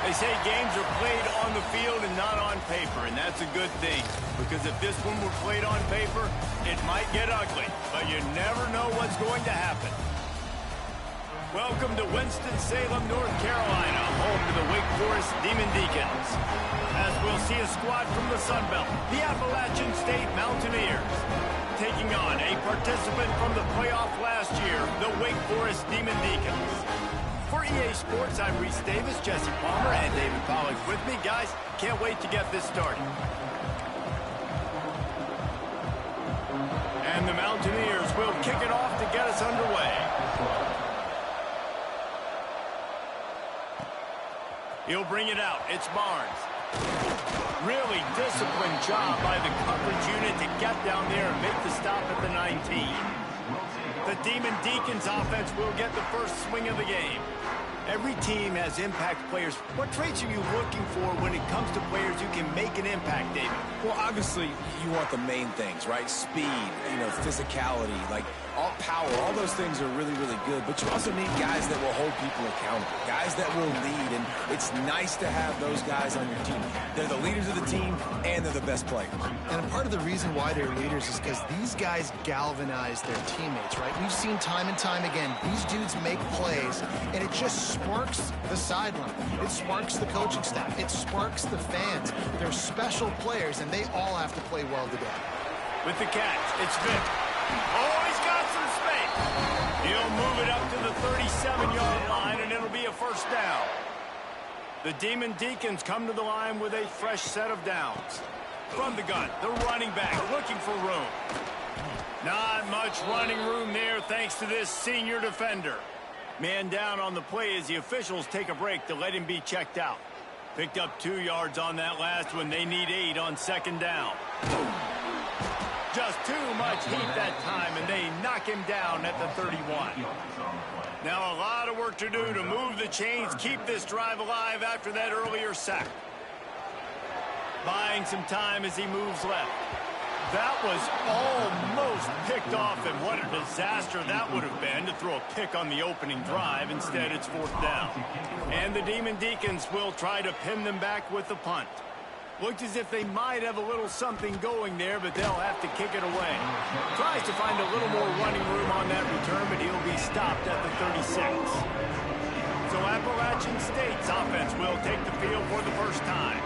They say games are played on the field and not on paper, and that's a good thing. Because if this one were played on paper, it might get ugly. But you never know what's going to happen. Welcome to Winston-Salem, North Carolina, home to the Wake Forest Demon Deacons. As we'll see a squad from the Sun Belt, the Appalachian State Mountaineers, taking on a participant from the playoff last year, the Wake Forest Demon Deacons. For EA Sports, I'm Reese Davis, Jesse Palmer, and David Pollock with me. Guys, can't wait to get this started. And the Mountaineers will kick it off to get us underway. He'll bring it out. It's Barnes. Really disciplined job by the coverage unit to get down there and make the stop at the 19. The Demon Deacons offense will get the first swing of the game. Every team has impact players. What traits are you looking for when it comes to players who can make an impact, David? Well, obviously, you want the main things, right? Speed, physicality, like all power. All those things are really, really good. But you also need guys that will hold people accountable, guys that will lead. And it's nice to have those guys on your team. They're the leaders of the team, and they're the best players. And part of the reason why they're leaders is because these guys galvanize their teammates, right? We've seen time and time again, these dudes make plays, and it just sparks the sideline. It sparks the coaching staff. It sparks the fans. They're special players, and they all have to play well together. With the catch, it's Vic. Oh, he's got some space. He'll move it up to the 37-yard line, and it'll be a first down. The Demon Deacons come to the line with a fresh set of downs. From the gun, the running back looking for room. Not much running room there thanks to this senior defender. Man down on the play as the officials take a break to let him be checked out. Picked up 2 yards on that last one. They need 8 on second down. Just too much heat that time, and they knock him down at the 31. Now a lot of work to do to move the chains, keep this drive alive after that earlier sack. Buying some time as he moves left. That was almost picked off, and what a disaster that would have been to throw a pick on the opening drive. Instead, it's fourth down. And the Demon Deacons will try to pin them back with the punt. Looked as if they might have a little something going there, but they'll have to kick it away. Tries to find a little more running room on that return, but he'll be stopped at the 36. So Appalachian State's offense will take the field for the first time.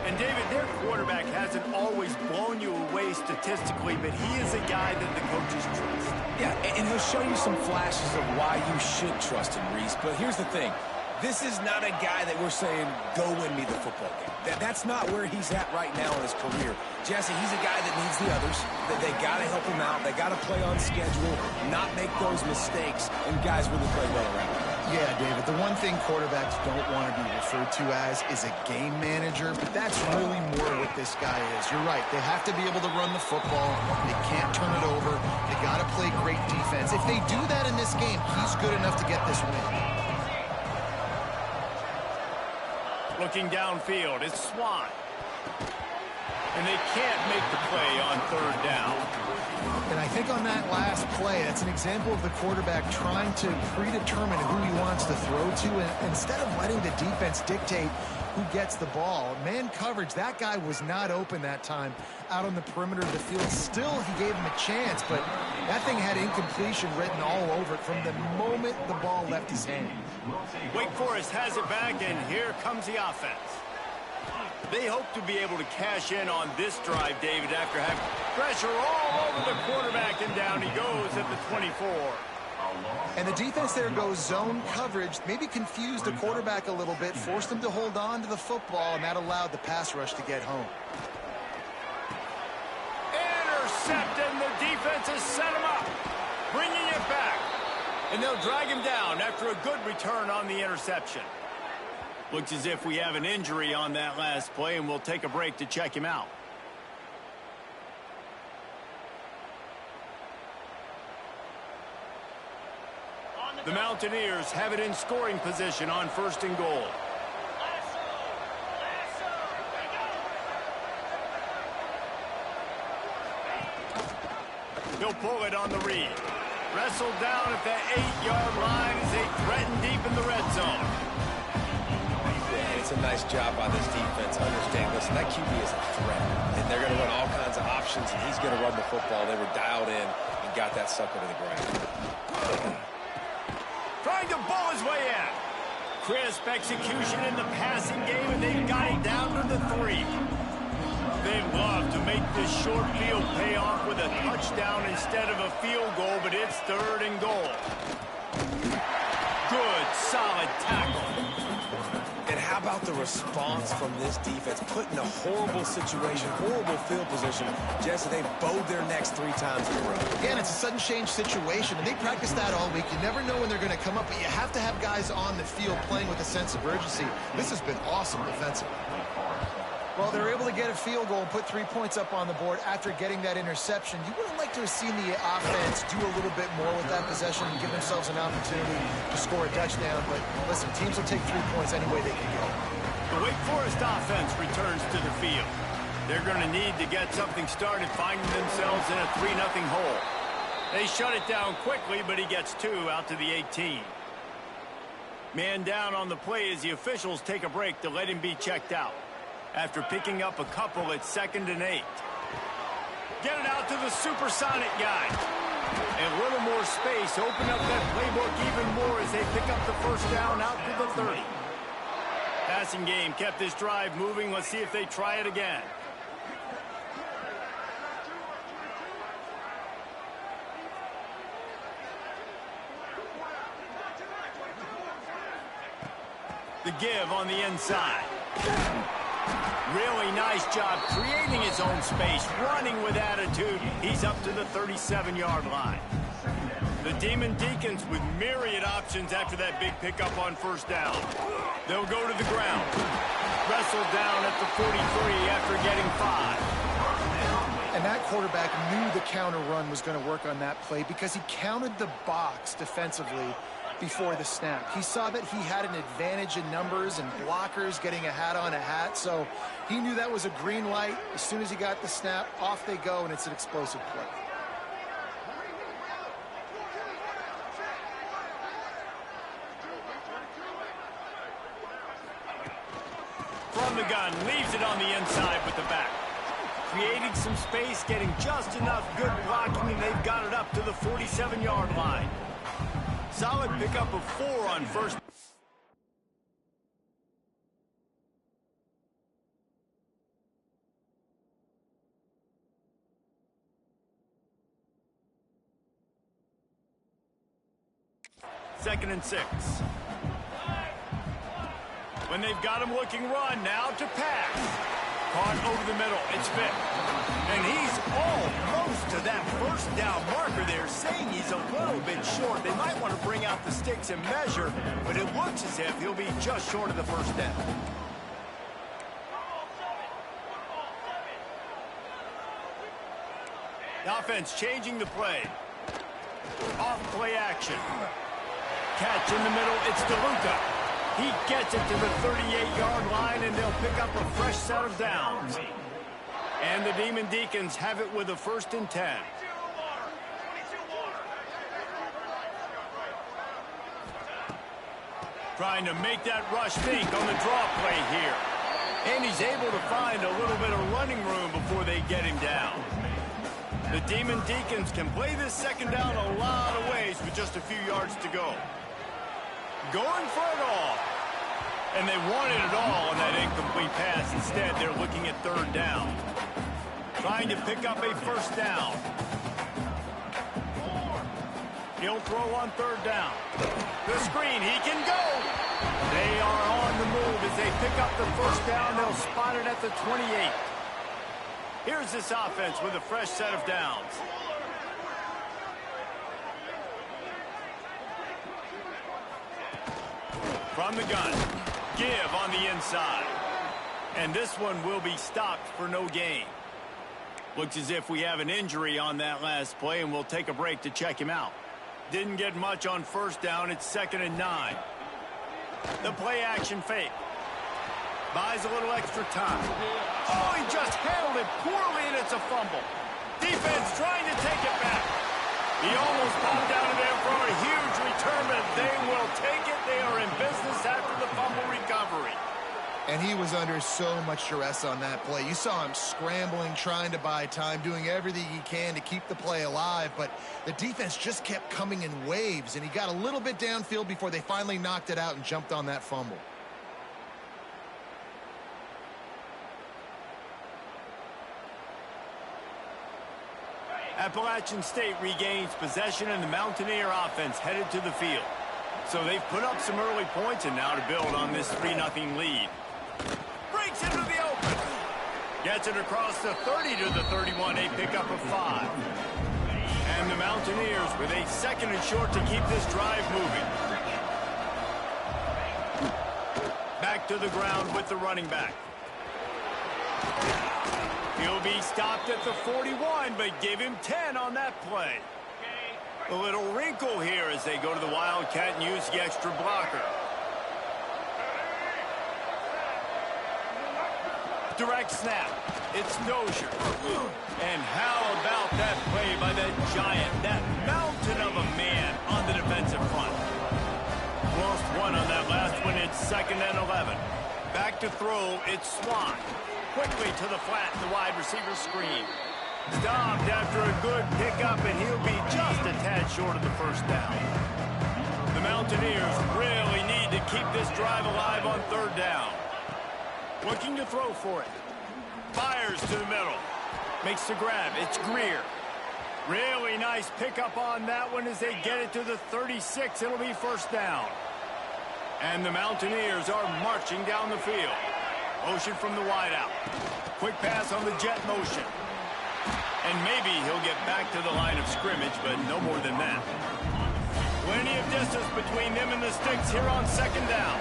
And, David, their quarterback hasn't always blown you away statistically, but he is a guy that the coaches trust. Yeah, and he'll show you some flashes of why you should trust him, Reese. But here's the thing. This is not a guy that we're saying, go win me the football game. That's not where he's at right now in his career. Jesse, he's a guy that needs the others. They got to help him out. They got to play on schedule, not make those mistakes, and guys really play well around him. Yeah, David, the one thing quarterbacks don't want to be referred to as is a game manager, but that's really more what this guy is. You're right. They have to be able to run the football. They can't turn it over. They got to play great defense. If they do that in this game, he's good enough to get this win. Looking downfield, it's Swan. And they can't make the play on third down. And I think on that last play, that's an example of the quarterback trying to predetermine who he wants to throw to, and instead of letting the defense dictate who gets the ball. Man coverage, that guy was not open that time out on the perimeter of the field. Still, he gave him a chance, but that thing had incompletion written all over it from the moment the ball left his hand. Wake Forest has it back, and here comes the offense. They hope to be able to cash in on this drive, David, after having pressure all over the quarterback, and down he goes at the 24. And the defense there goes zone coverage, maybe confused the quarterback a little bit, forced him to hold on to the football, and that allowed the pass rush to get home. Intercepted, and the defense has set him up, bringing it back. And they'll drag him down after a good return on the interception. Looks as if we have an injury on that last play, and we'll take a break to check him out. The Mountaineers have it in scoring position on first and goal. He'll pull it on the read. Wrestled down at the 8-yard line as they threaten deep in the red zone. Yeah, and it's a nice job by this defense to understand, listen, that QB is a threat, and they're going to run all kinds of options, and he's going to run the football. They were dialed in and got that sucker to the ground. Trying to ball his way in. Crisp execution in the passing game, and they've got it down to the 3. They'd love to make this short field pay off with a touchdown instead of a field goal, but it's 3rd and goal. Good, solid tackle. And how about the response from this defense? Put in a horrible situation, horrible field position. Jesse, they bowed their necks 3 times in a row. Again, it's a sudden change situation, and they practice that all week. You never know when they're going to come up, but you have to have guys on the field playing with a sense of urgency. This has been awesome defensively. Well, they're able to get a field goal and put 3 points up on the board after getting that interception. You would have liked to have seen the offense do a little bit more with that possession and give themselves an opportunity to score a touchdown. But listen, teams will take 3 points any way they can go. The Wake Forest offense returns to the field. They're going to need to get something started, finding themselves in a 3-0 hole. They shut it down quickly, but he gets 2 out to the 18. Man down on the play as the officials take a break to let him be checked out. After picking up a couple, it's 2nd and 8. Get it out to the supersonic guy. A little more space. Open up that playbook even more as they pick up the first down out to the 30. Passing game kept this drive moving. Let's see if they try it again. The give on the inside. Really nice job creating his own space, running with attitude. He's up to the 37-yard line. The Deacons with myriad options after that big pickup on first down. They'll go to the ground. Wrestled down at the 43 after getting 5. And that quarterback knew the counter run was going to work on that play because he counted the box defensively before the snap. He saw that he had an advantage in numbers and blockers getting a hat on a hat, so he knew that was a green light. As soon as he got the snap, off they go, and it's an explosive play. From the gun, leaves it on the inside with the back. Creating some space, getting just enough good blocking, and they've got it up to the 47-yard line. Solid pickup of 4 on first. Second and 6. When they've got him looking run, now to pass. Caught over the middle, it's fit. And he's almost to that first down marker there, saying he's a little bit short. They might want to bring out the sticks and measure, but it looks as if he'll be just short of the first down. The offense changing the play. Off play action. Catch in the middle, it's DeLuca. He gets it to the 38-yard line, and they'll pick up a fresh set of downs. And the Deacons have it with a 1st and 10. Trying to make that rush think on the draw play here. And he's able to find a little bit of running room before they get him down. The Deacons can play this second down a lot of ways with just a few yards to go. Going for it all. And they wanted it all on that incomplete pass. Instead, they're looking at 3rd down. Trying to pick up a first down. He'll throw on 3rd down. The screen, he can go. They are on the move as they pick up the first down. They'll spot it at the 28. Here's this offense with a fresh set of downs. From the gun, give on the inside. And this one will be stopped for no gain. Looks as if we have an injury on that last play, and we'll take a break to check him out. Didn't get much on first down. It's 2nd and 9. The play action fake. Buys a little extra time. Oh, he just handled it poorly, and it's a fumble. Defense trying to take it back. He almost popped out of there for a huge return, but they will take it. They are in business after the fumble recovery. And he was under so much duress on that play. You saw him scrambling, trying to buy time, doing everything he can to keep the play alive. But the defense just kept coming in waves, and he got a little bit downfield before they finally knocked it out and jumped on that fumble. Appalachian State regains possession, and the Mountaineer offense headed to the field. So they've put up some early points, and now to build on this 3-0 lead. Breaks into the open. Gets it across the 30 to the 31, a pickup of 5. And the Mountaineers with a 2nd and short to keep this drive moving. Back to the ground with the running back. He'll be stopped at the 41, but give him 10 on that play. A little wrinkle here as they go to the Wildcat and use the extra blocker. Direct snap. It's Dozier. And how about that play by that giant, that mountain of a man on the defensive front? Lost 1 on that last one. It's 2nd and 11. Back to throw. It's Swan. Quickly to the flat, the wide receiver screen. Stopped after a good pickup, and he'll be just a tad short of the 1st down. The Mountaineers really need to keep this drive alive on 3rd down. Looking to throw for it. Fires to the middle. Makes the grab. It's Greer. Really nice pickup on that one as they get it to the 36. It'll be 1st down. And the Mountaineers are marching down the field. Motion from the wideout. Quick pass on the jet motion. And maybe he'll get back to the line of scrimmage, but no more than that. Plenty of distance between them and the sticks here on 2nd down.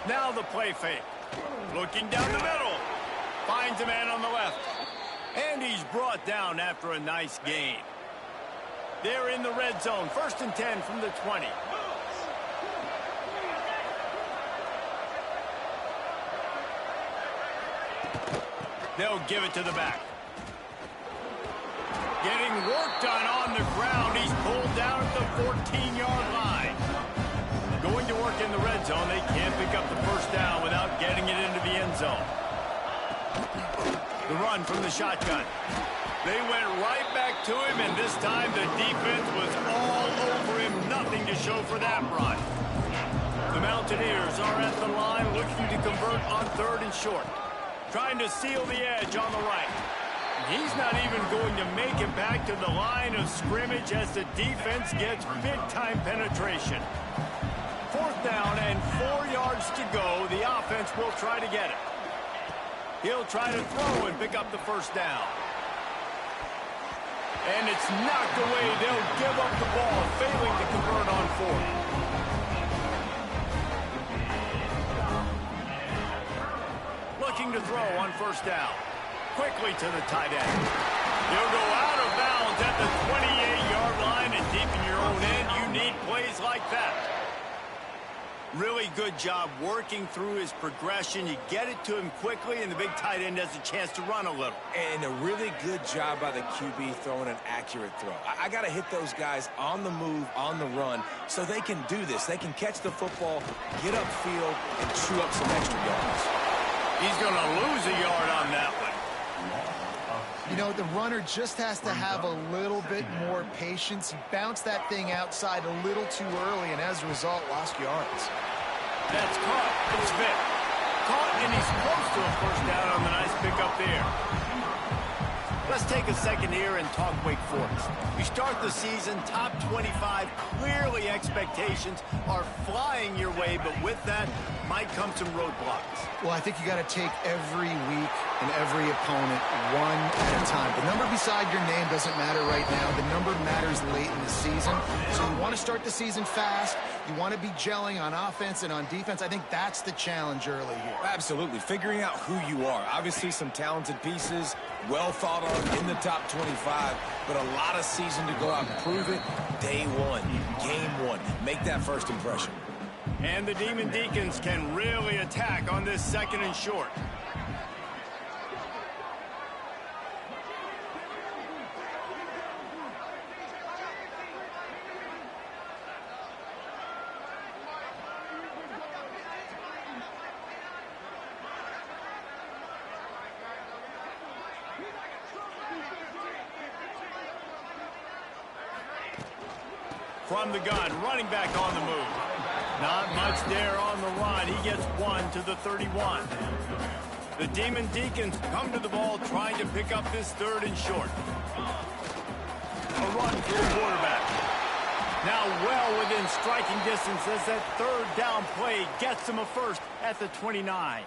Now the play fake. Looking down the middle. Finds a man on the left. And he's brought down after a nice gain. They're in the red zone. 1st and 10 from the 20. They'll give it to the back. Getting work done on the ground. He's pulled down at the 14-yard line. Going to work in the red zone. They can't pick up the 1st down without getting it into the end zone. The run from the shotgun. They went right back to him, and this time the defense was all over him. Nothing to show for that run. The Mountaineers are at the line looking to convert on 3rd and short. Trying to seal the edge on the right. He's not even going to make it back to the line of scrimmage as the defense gets big-time penetration. 4th down and 4 yards to go. The offense will try to get it. He'll try to throw and pick up the 1st down. And it's knocked away. They'll give up the ball, failing to convert on 4th. Looking to throw on 1st down. Quickly to the tight end. He'll go out of bounds at the 28-yard line, and deep in your own end, you need plays like that. Really good job working through his progression. You get it to him quickly, and the big tight end has a chance to run a little. And a really good job by the QB throwing an accurate throw. I got to hit those guys on the move, on the run, so they can do this. They can catch the football, get upfield, and chew up some extra yards. He's going to lose a yard on that one. You know, the runner just has to have a little bit more patience. He bounced that thing outside a little too early, and as a result, lost yards. That's caught. It's Vic. Caught, and he's close to a 1st down on the nice pickup there. Let's take a second here and talk Wake Forest. We start the season top 25. Clearly expectations are flying your way, but with that might come some roadblocks. Well, I think you got to take every week and every opponent one at a time. The number beside your name doesn't matter right now. The number matters late in the season. So you want to start the season fast. You want to be gelling on offense and on defense. I think that's the challenge early here. Absolutely. Figuring out who you are. Obviously some talented pieces, well thought of in the top 25, but a lot of season to go out and prove it. Day one, game one. Make that first impression. And the Deacons can really attack on this 2nd and short. From the gun, running back on the move. Not much there on the run. He gets 1 to the 31. The Deacons come to the ball trying to pick up this 3rd and short. A run for the quarterback. Now well within striking distance as that 3rd down play gets them a first at the 29.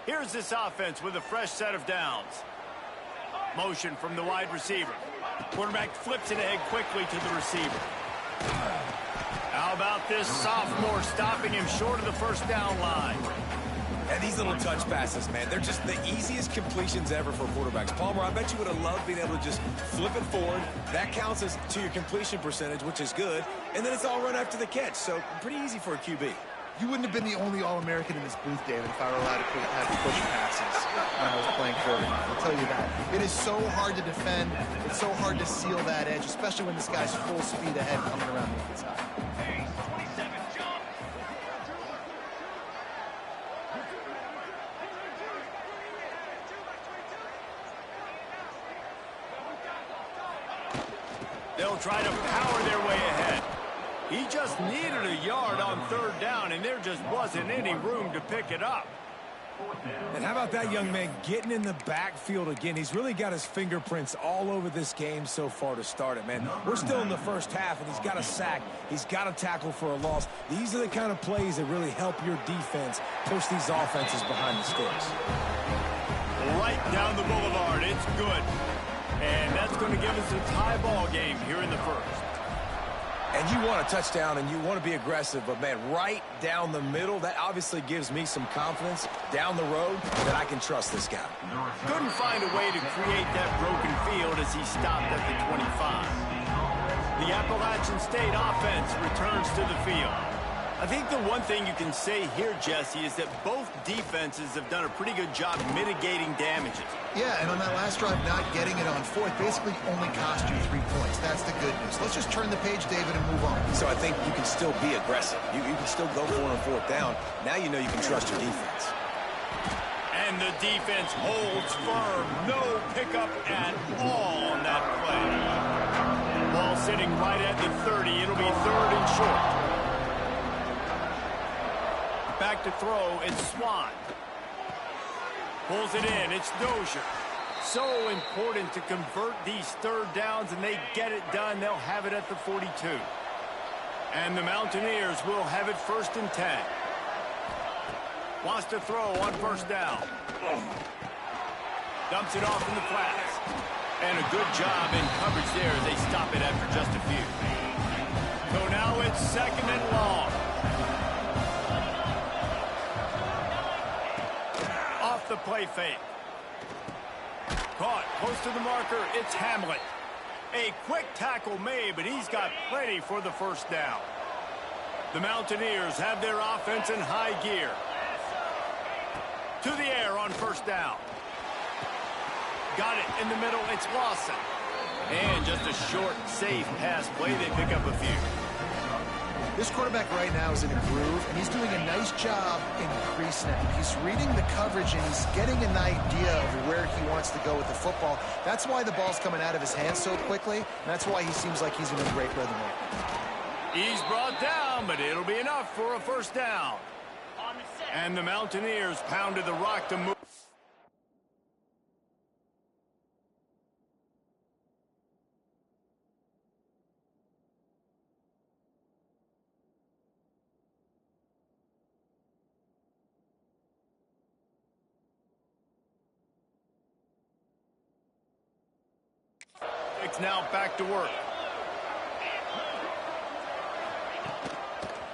Here's this offense with a fresh set of downs. Motion from the wide receiver. Quarterback flips it ahead quickly to the receiver. How about this sophomore stopping him short of the 1st down line? And these little touch passes, man, they're just the easiest completions ever for quarterbacks. Palmer, I bet you would have loved being able to just flip it forward. That counts as to your completion percentage, which is good. And then it's all run after the catch, so pretty easy for a QB. You wouldn't have been the only All-American in this booth, David, if I were allowed to have to push passes when I was playing quarterback. I'll tell you that. It is so hard to defend. It's so hard to seal that edge, especially when this guy's full speed ahead coming around the inside. They'll try to power their way ahead. He just needed a yard on 3rd down, and there just wasn't any room to pick it up. And how about that young man getting in the backfield again? He's really got his fingerprints all over this game so far to start it, man. We're still in the 1st half, and he's got a sack. He's got a tackle for a loss. These are the kind of plays that really help your defense push these offenses behind the sticks. Right down the boulevard. It's good. And that's going to give us a tie ball game here in the 1st. And you want a touchdown and you want to be aggressive, but, man, right down the middle, that obviously gives me some confidence down the road that I can trust this guy. Couldn't find a way to create that broken field as he stopped at the 25. The Appalachian State offense returns to the field. I think the one thing you can say here, Jesse, is that both defenses have done a pretty good job mitigating damages. Yeah, and on that last drive, not getting it on 4th basically only cost you 3 points. That's the good news. Let's just turn the page, David, and move on. So I think you can still be aggressive. You can still go for it on 4th down. Now you know you can trust your defense. And the defense holds firm. No pickup at all on that play. Ball sitting right at the 30. It'll be 3rd and short. Back to throw, it's Swan. Pulls it in, it's Dozier. So important to convert these 3rd downs, and they get it done. They'll have it at the 42. And the Mountaineers will have it 1st and 10. Wants to throw on 1st down. Dumps it off in the flats. And a good job in coverage there as they stop it after just a few. So now it's 2nd and long. Off the play fake. Caught close to the marker. It's Hamlet. A quick tackle made, but he's got plenty for the 1st down. The Mountaineers have their offense in high gear. To the air on 1st down. Got it in the middle. It's Lawson. And just a short, safe pass play. They pick up a few. This quarterback right now is in a groove, and he's doing a nice job in pre-snap. He's reading the coverage, and he's getting an idea of where he wants to go with the football. That's why the ball's coming out of his hands so quickly, and that's why he seems like he's in a great rhythm. He's brought down, but it'll be enough for a 1st down. And the Mountaineers pounded the rock to move. It's now back to work.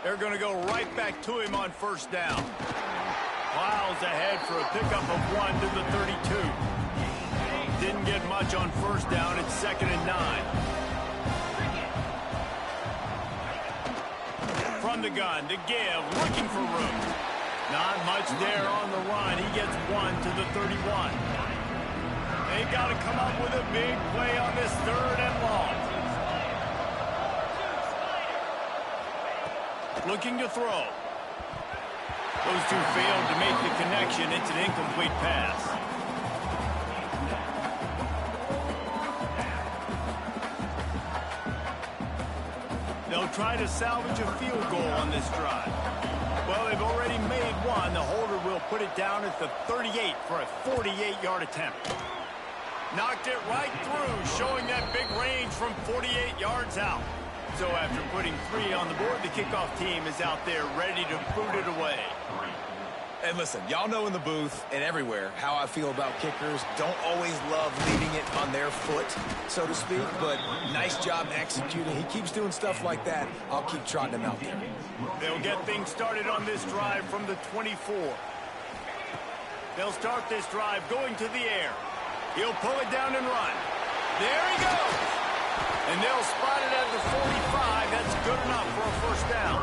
They're going to go right back to him on 1st down. Plows ahead for a pickup of 1 to the 32. Didn't get much on 1st down. It's 2nd and 9. From the gun to give, looking for room. Not much there on the run. He gets 1 to the 31. They've got to come up with a big play on this 3rd and long. Looking to throw. Those two failed to make the connection. It's an incomplete pass. They'll try to salvage a field goal on this drive. Well, they've already made one. The holder will put it down at the 38 for a 48-yard attempt. Knocked it right through, showing that big range from 48 yards out. So after putting 3 on the board, the kickoff team is out there ready to boot it away. And listen, y'all know in the booth and everywhere how I feel about kickers. Don't always love leaving it on their foot, so to speak, but nice job executing. He keeps doing stuff like that. I'll keep trotting him out there. They'll get things started on this drive from the 24. They'll start this drive going to the air. He'll pull it down and run. There he goes. And they'll spot it at the 45. That's good enough for a first down.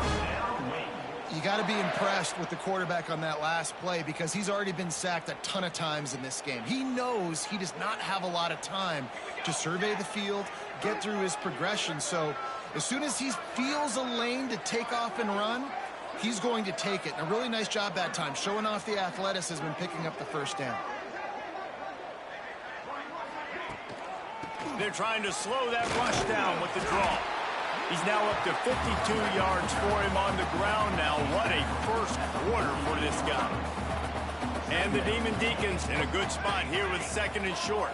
You got to be impressed with the quarterback on that last play because he's already been sacked a ton of times in this game. He knows he does not have a lot of time to survey the field, get through his progression. So as soon as he feels a lane to take off and run, he's going to take it. And a really nice job that time, showing off the athleticism and picking up the first down. They're trying to slow that rush down with the draw. He's now up to 52 yards for him on the ground now. What a first quarter for this guy. And the Deacons in a good spot here with 2nd and short.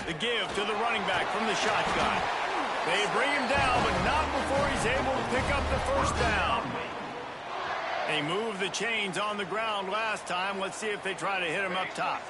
The give to the running back from the shotgun. They bring him down, but not before he's able to pick up the first down. They moved the chains on the ground last time. Let's see if they try to hit him up top.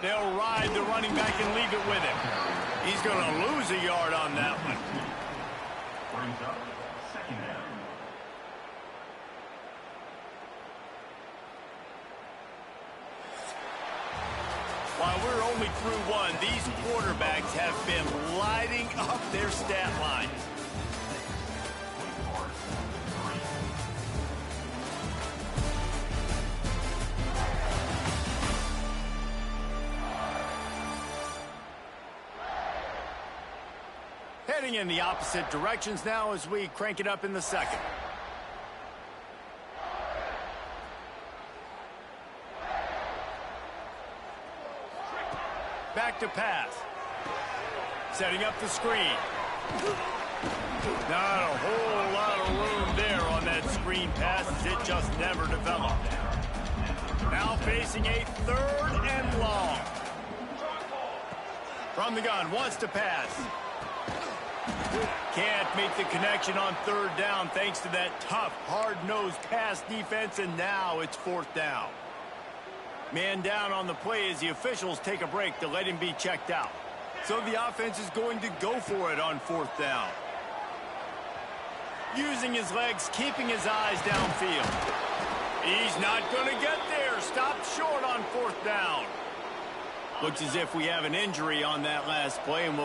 They'll ride the running back and leave it with him. He's going to lose a yard on that one. Brings up 2nd down. While we're only through one, these quarterbacks have been lighting up their stat lines. Heading in the opposite directions now as we crank it up in the 2nd. Back to pass. Setting up the screen. Not a whole lot of room there on that screen pass as it just never developed. Now facing a 3rd and long. From the gun, wants to pass. Can't make the connection on 3rd down thanks to that tough, hard-nosed pass defense, and now it's 4th down. Man down on the play as the officials take a break to let him be checked out. So the offense is going to go for it on 4th down. Using his legs, keeping his eyes downfield. He's not going to get there. Stopped short on 4th down. Looks as if we have an injury on that last play, and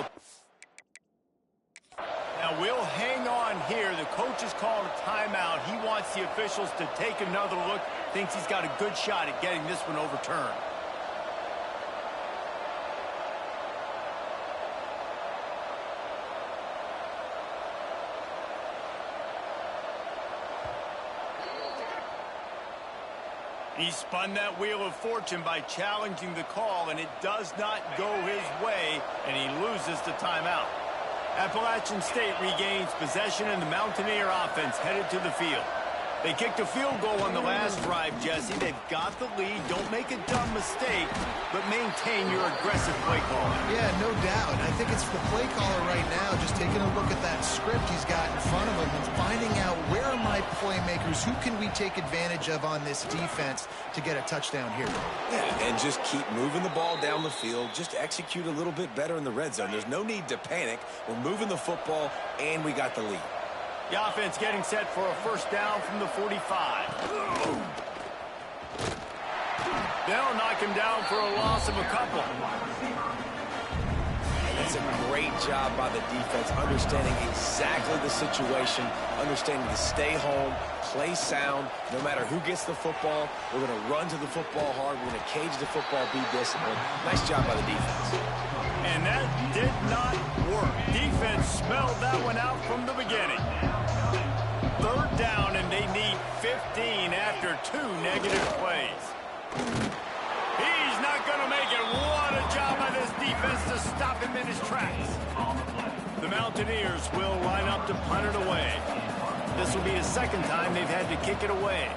Now we'll hang on here. The coach has called a timeout. He wants the officials to take another look. Thinks he's got a good shot at getting this one overturned. He spun that wheel of fortune by challenging the call, and it does not go his way, and he loses the timeout. Appalachian State regains possession, and the Mountaineer offense headed to the field. They kicked a field goal on the last drive, Jesse. They've got the lead. Don't make a dumb mistake, but maintain your aggressive play calling. Yeah, no doubt. I think it's the play caller right now just taking a look at that script he's got in front of him and finding out where are my playmakers, who can we take advantage of on this defense to get a touchdown here. Yeah, and just keep moving the ball down the field. Just execute a little bit better in the red zone. There's no need to panic. We're moving the football, and we got the lead. The offense getting set for a first down from the 45. They'll knock him down for a loss of a couple. That's a great job by the defense, understanding exactly the situation, understanding to stay home, play sound. No matter who gets the football, we're going to run to the football hard. We're going to cage the football, be disciplined. Nice job by the defense. And that did not work. Defense smelled that one out from the beginning. Third down, and they need 15 after 2 negative plays. He's not going to make it. What a job by this defense to stop him in his tracks. The Mountaineers will line up to punt it away. This will be the second time they've had to kick it away.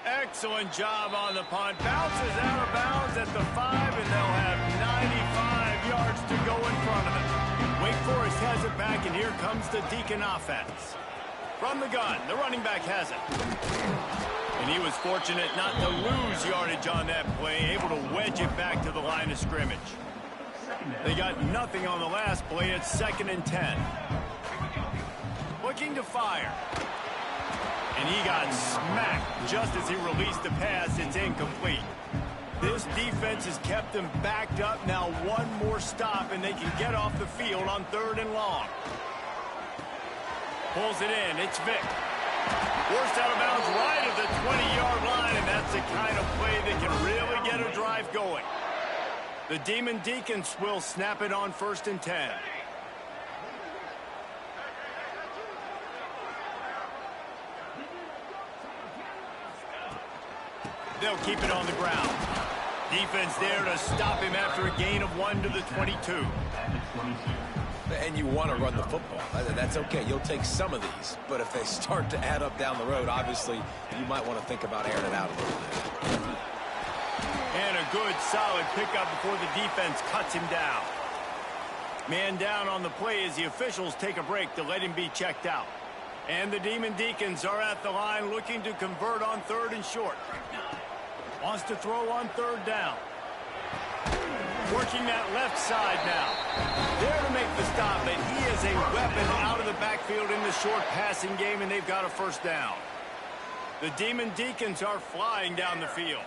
Excellent job on the punt. Bounces out of bounds at the 5, and they'll have 95 yards to go in front of them. Wake Forest has it back, and here comes the Deacon offense. From the gun, the running back has it. And he was fortunate not to lose yardage on that play, able to wedge it back to the line of scrimmage. They got nothing on the last play. It's 2nd and 10. Looking to fire. And he got smacked just as he released the pass. It's incomplete. This defense has kept them backed up. Now one more stop, and they can get off the field on 3rd and long. Pulls it in. It's Vick. Forced out of bounds right at the 20-yard line, and that's the kind of play that can really get a drive going. The Demon Deacons will snap it on 1st and 10. They'll keep it on the ground. Defense there to stop him after a gain of 1 to the 22. And you want to run the football. That's okay. You'll take some of these. But if they start to add up down the road, obviously, you might want to think about airing it out a little bit. And a good, solid pickup before the defense cuts him down. Man down on the play as the officials take a break to let him be checked out. And the Demon Deacons are at the line looking to convert on 3rd and short. Wants to throw on 3rd down. Working that left side now. There to make the stop, but he is a weapon out of the backfield in the short passing game, and they've got a first down. The Demon Deacons are flying down the field.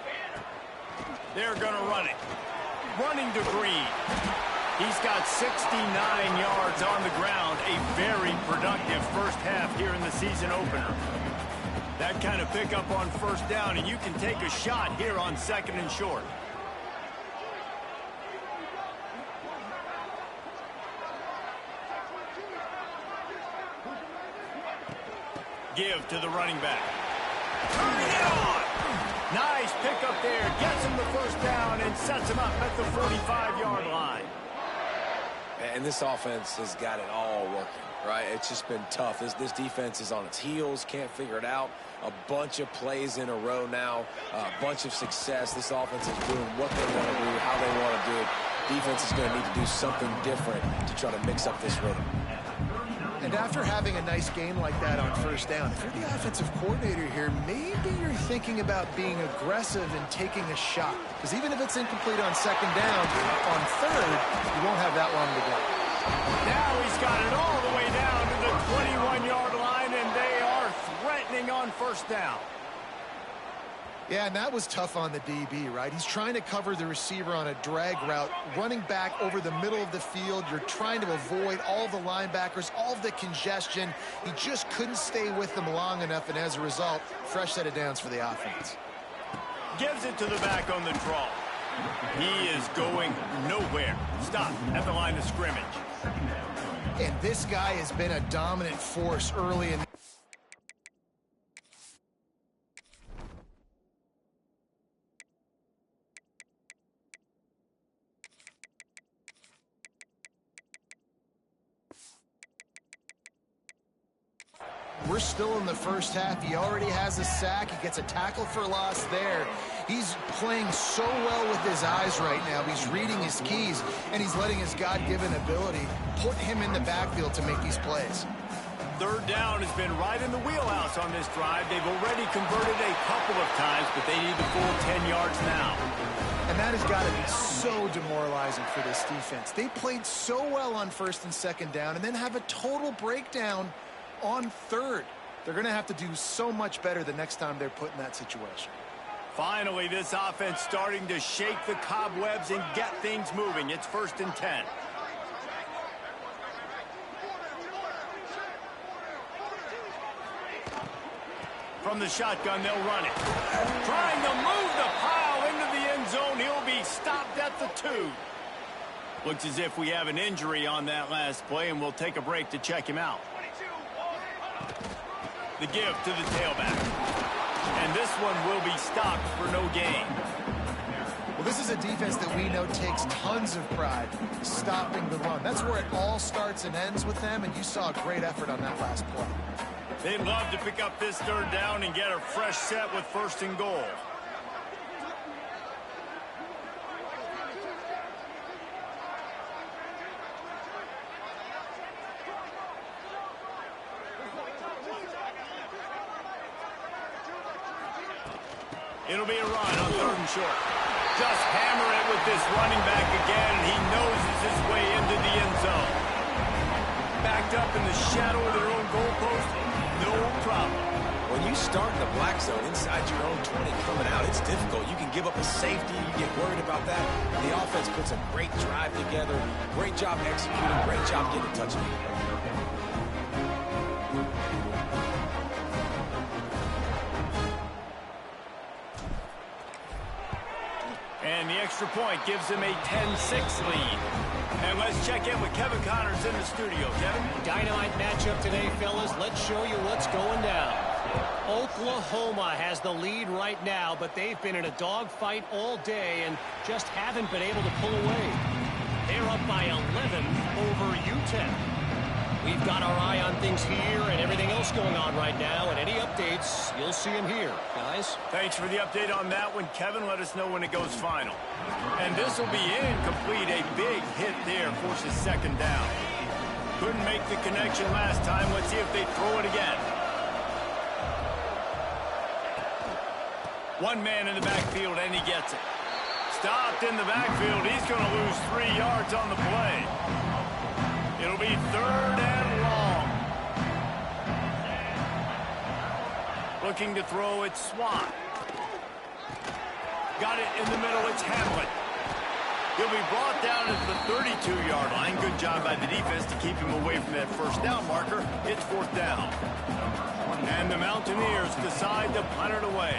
They're going to run it. Running to Green. He's got 69 yards on the ground. A very productive first half here in the season opener. That kind of pickup on 1st down, and you can take a shot here on 2nd and short. Give to the running back. Turning it on. Nice pickup there. Gets him the first down and sets him up at the 45-yard line. And this offense has got it all working, right? It's just been tough. This defense is on its heels, can't figure it out. A bunch of plays in a row now, a bunch of success. This offense is doing what they want to do, how they want to do it. Defense is going to need to do something different to try to mix up this rhythm. And after having a nice game like that on 1st down, if you're the offensive coordinator here, maybe you're thinking about being aggressive and taking a shot. Because even if it's incomplete on 2nd down, on 3rd, you won't have that long to go. Now he's got it all the way down to the 21-yard line, and they are threatening on 1st down. Yeah, and that was tough on the DB, right? He's trying to cover the receiver on a drag route, running back over the middle of the field. You're trying to avoid all the linebackers, all of the congestion. He just couldn't stay with them long enough, and as a result, fresh set of downs for the offense. Gives it to the back on the draw. He is going nowhere. Stop at the line of scrimmage. And this guy has been a dominant force early in We're still in the first half. He already has a sack. He gets a tackle for loss there. He's playing so well with his eyes right now. He's reading his keys, and he's letting his God-given ability put him in the backfield to make these plays. Third down has been right in the wheelhouse on this drive. They've already converted a couple of times, but they need the full 10 yards now. And that has got to be so demoralizing for this defense. They played so well on first and second down and then have a total breakdown on third. They're going to have to do so much better the next time they're put in that situation. Finally, this offense starting to shake the cobwebs and get things moving. It's 1st and 10. From the shotgun, they'll run it. Trying to move the pile into the end zone. He'll be stopped at the 2. Looks as if we have an injury on that last play, and we'll take a break to check him out. The give to the tailback. And this one will be stopped for no gain. Well, this is a defense that we know takes tons of pride stopping the run. That's where it all starts and ends with them, and you saw a great effort on that last play. They'd love to pick up this third down and get a fresh set with 1st and goal. It'll be a run on 3rd and short. Just hammer it with this running back again, and he noses his way into the end zone. Backed up in the shadow of their own goalpost, no problem. When you start in the black zone inside your own 20 coming out, it's difficult. You can give up a safety. You get worried about that. The offense puts a great drive together. Great job executing. Great job getting a touchdown. And the extra point gives them a 10-6 lead. And let's check in with Kevin Connors in the studio. Kevin? Dynamite matchup today, fellas. Let's show you what's going down. Oklahoma has the lead right now, but they've been in a dogfight all day and just haven't been able to pull away. They're up by 11 over UTEP. We've got our eye on things here and everything else going on right now, and any updates, you'll see them here. Guys? Thanks for the update on that one, Kevin. Let us know when it goes final. And this will be incomplete. A big hit there forces 2nd down. Couldn't make the connection last time. Let's see if they throw it again. One man in the backfield, and he gets it. Stopped in the backfield. He's going to lose 3 yards on the play. It'll be 3rd and long. Looking to throw, it's Swan. Got it in the middle, it's Hamlet. He'll be brought down at the 32-yard line. Good job by the defense to keep him away from that 1st down marker. It's 4th down. And the Mountaineers decide to punt it away.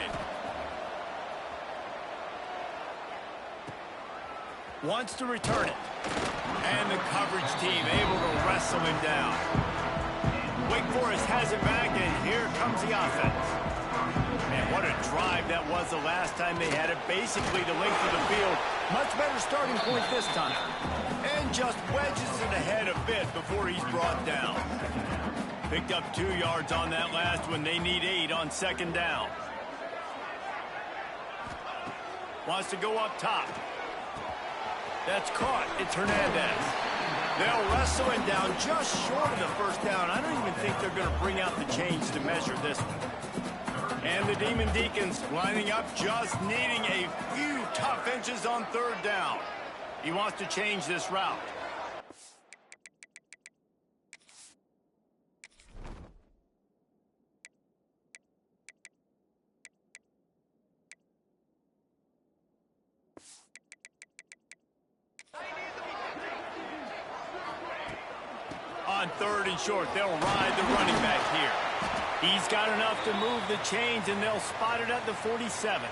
Wants to return it. And the coverage team able to wrestle him down. Wake Forest has it back, and here comes the offense. And what a drive that was the last time they had it. Basically the length of the field. Much better starting point this time. And just wedges it ahead a bit before he's brought down. Picked up 2 yards on that last one. They need 8 on 2nd down. Wants to go up top. That's caught. It's Hernandez. They'll wrestle him down just short of the 1st down. I don't even think they're going to bring out the chains to measure this one. And the Demon Deacons lining up, just needing a few tough inches on 3rd down. He wants to change this route. On 3rd and short, they'll ride the running back here. He's got enough to move the chains, and they'll spot it at the 47.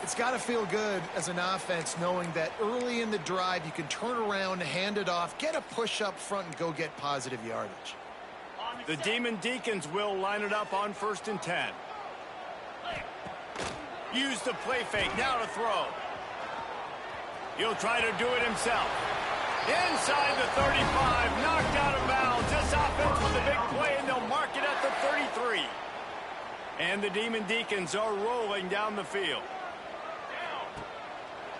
It's got to feel good as an offense knowing that early in the drive you can turn around, hand it off, get a push up front, and go get positive yardage. The Demon Deacons will line it up on 1st and 10. Use the play fake, now to throw. He'll try to do it himself. Inside the 35, knocked out of bounds. This offense with a big play, and they'll mark it at the 33. And the Demon Deacons are rolling down the field.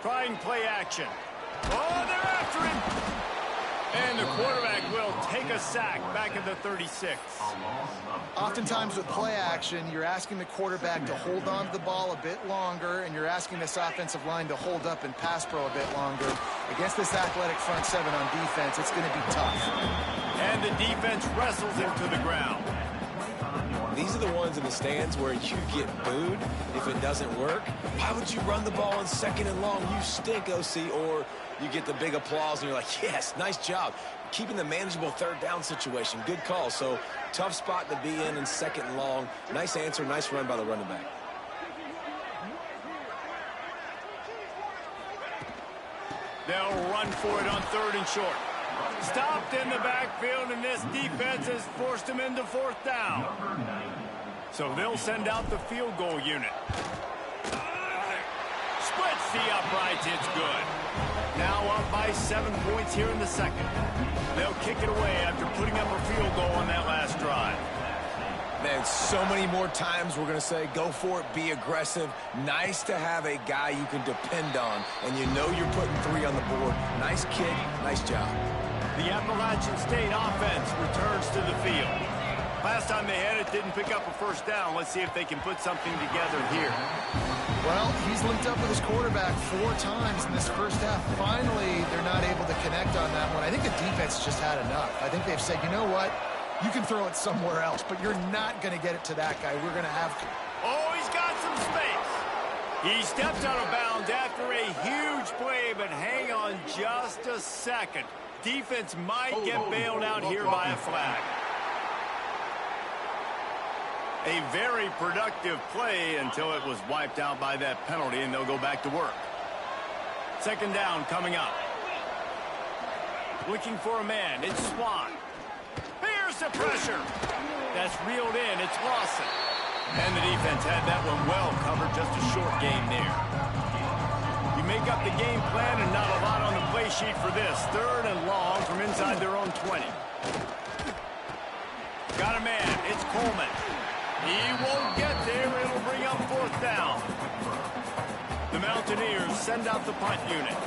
Trying play action. Oh, they're after him. And the quarterback will take a sack back at the 36. Oftentimes with play action, you're asking the quarterback to hold on to the ball a bit longer, and you're asking this offensive line to hold up and pass pro a bit longer. Against this athletic front seven on defense, it's going to be tough. And the defense wrestles him to the ground. These are the ones in the stands where you get booed if it doesn't work. Why would you run the ball on 2nd and long? You stink, OC. Or you get the big applause and you're like, yes, nice job. Keeping the manageable 3rd down situation. Good call. So tough spot to be in 2nd and long. Nice answer, nice run by the running back. They'll run for it on 3rd and short. Stopped in the backfield, and this defense has forced him into 4th down. So they'll send out the field goal unit. Splits the uprights. It's good. Now up by 7 points here in the 2nd. They'll kick it away after putting up a field goal on that last drive. Man, so many more times we're going to say, go for it, be aggressive. Nice to have a guy you can depend on, and you know you're putting 3 on the board. Nice kick, nice job. The Appalachian State offense returns to the field. Last time they had it, didn't pick up a 1st down. Let's see if they can put something together here. Well, he's linked up with his quarterback 4 times in this first half. Finally, they're not able to connect on that one. I think the defense just had enough. I think they've said, you know what? You can throw it somewhere else, but you're not going to get it to that guy. We're going to have... Oh, he's got some space. He stepped out of bounds after a huge play, but hang on just a second. Defense might get bailed out here by a flag. A very productive play until it was wiped out by that penalty, and they'll go back to work. 2nd down coming up. Looking for a man. It's Swan. Here's the pressure. That's reeled in. It's Lawson. And the defense had that one well covered. Just a short game there. You make up the game plan and not a lot on the play sheet for this. 3rd and long from inside their own 20. Got a man. It's Coleman. He won't get there. It'll bring up 4th down. The Mountaineers send out the punt unit.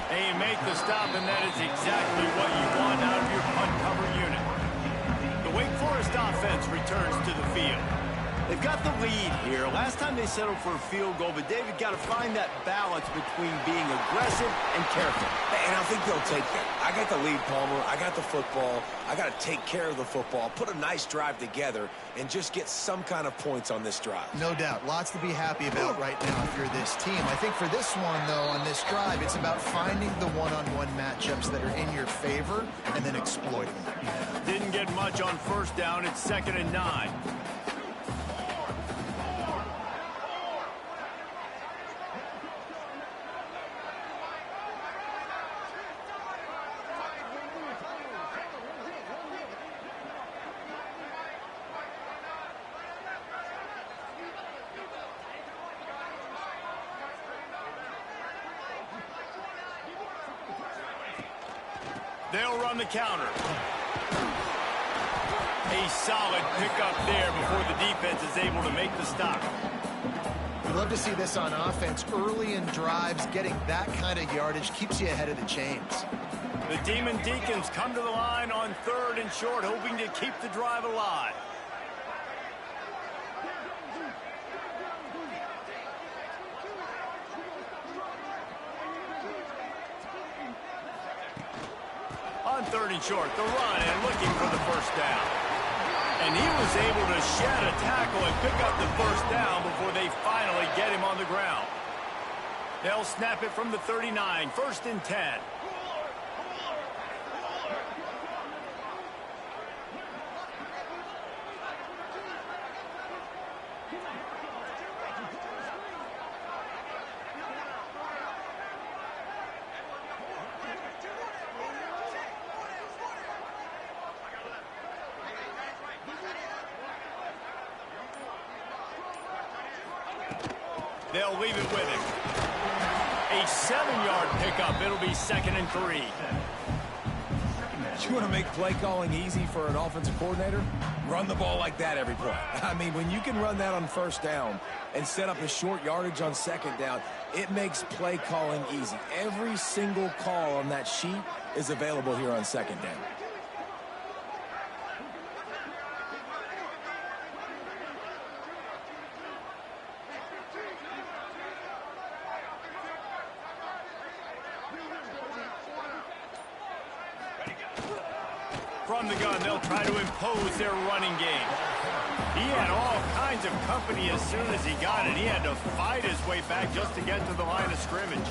They make the stop, and that is exactly what you want out of your punt cover unit. The Wake Forest offense returns to the field. They've got the lead here. Last time they settled for a field goal, but David got to find that balance between being aggressive and careful. And I think they'll take that. I got the lead, Palmer. I got the football. I got to take care of the football, put a nice drive together, and just get some kind of points on this drive. No doubt. Lots to be happy about right now if you're this team. I think for this one, though, on this drive, it's about finding the one-on-one matchups that are in your favor and then exploiting them. Didn't get much on 1st down. It's 2nd and 9. They'll run the counter. A solid pickup there before the defense is able to make the stop. We'd love to see this on offense. Early in drives, getting that kind of yardage keeps you ahead of the chains. The Demon Deacons come to the line on 3rd and short, hoping to keep the drive alive. On 3rd and short, the run and looking for the 1st down. And he was able to shed a tackle and pick up the 1st down before they finally get him on the ground. They'll snap it from the 39, 1st and 10. They'll leave it with him. A 7-yard pickup. It'll be 2nd and 3. You want to make play calling easy for an offensive coordinator? Run the ball like that every play. I mean, when you can run that on 1st down and set up a short yardage on 2nd down, it makes play calling easy. Every single call on that sheet is available here on 2nd down. From the gun, they'll try to impose their running game. He had all kinds of company as soon as he got it. He had to fight his way back just to get to the line of scrimmage.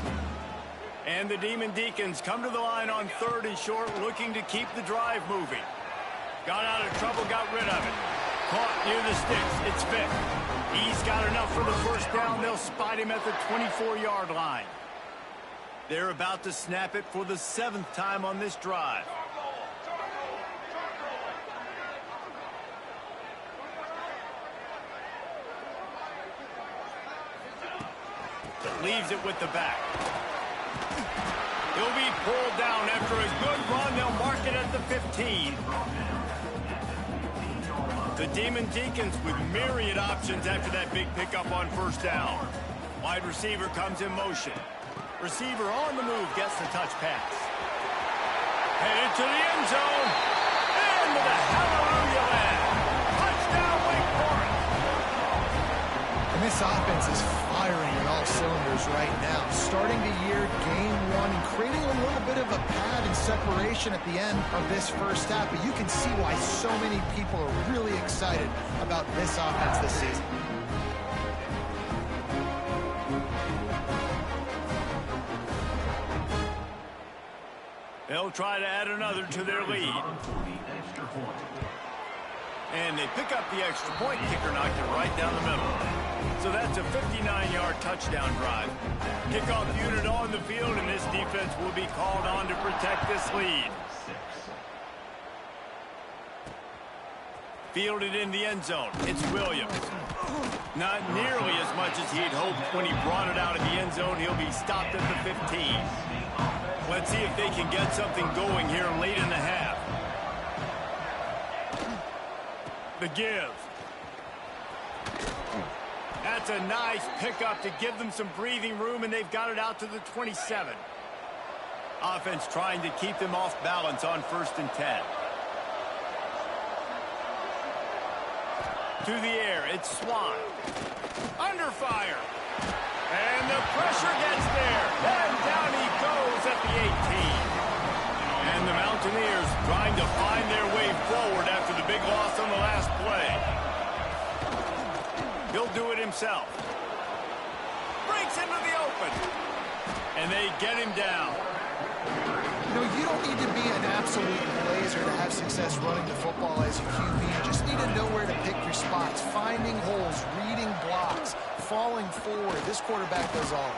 And the Deacons come to the line on 3rd and short, looking to keep the drive moving. Got out of trouble, got rid of it. Caught near the sticks. It's Vick. He's got enough for the 1st down. They'll spot him at the 24-yard line. They're about to snap it for the 7th time on this drive. Leaves it with the back. He'll be pulled down after a good run. They'll mark it at the 15. The Deacons with myriad options after that big pickup on 1st down. Wide receiver comes in motion. Receiver on the move gets the touch pass. Headed to the end zone. Into the hallelujah land. Touchdown, Wake Forest. And this offense is firing on all cylinders right now. Starting the year, game 1, and creating a little bit of a pad and separation at the end of this 1st half. But you can see why so many people are really excited about this offense this season. They'll try to add another to their lead. And they pick up the extra point. Kicker knocked it right down the middle. So that's a 59-yard touchdown drive. Kickoff unit on the field, and this defense will be called on to protect this lead. Fielded in the end zone. It's Williams. Not nearly as much as he'd hoped when he brought it out of the end zone. He'll be stopped at the 15. Let's see if they can get something going here late in the half. The give. That's a nice pickup to give them some breathing room, and they've got it out to the 27. Offense trying to keep them off balance on 1st and 10. To the air, it's Swan. Under fire. And the pressure gets there. And down he goes at the 18. And the Mountaineers trying to find their way forward after the big loss on the last play. He'll do it himself. Breaks into the open. And they get him down. You know, you don't need to be an absolute blazer to have success running the football as a QB. You just need to know where to pick your spots, finding holes, reading blocks, falling forward. This quarterback does all.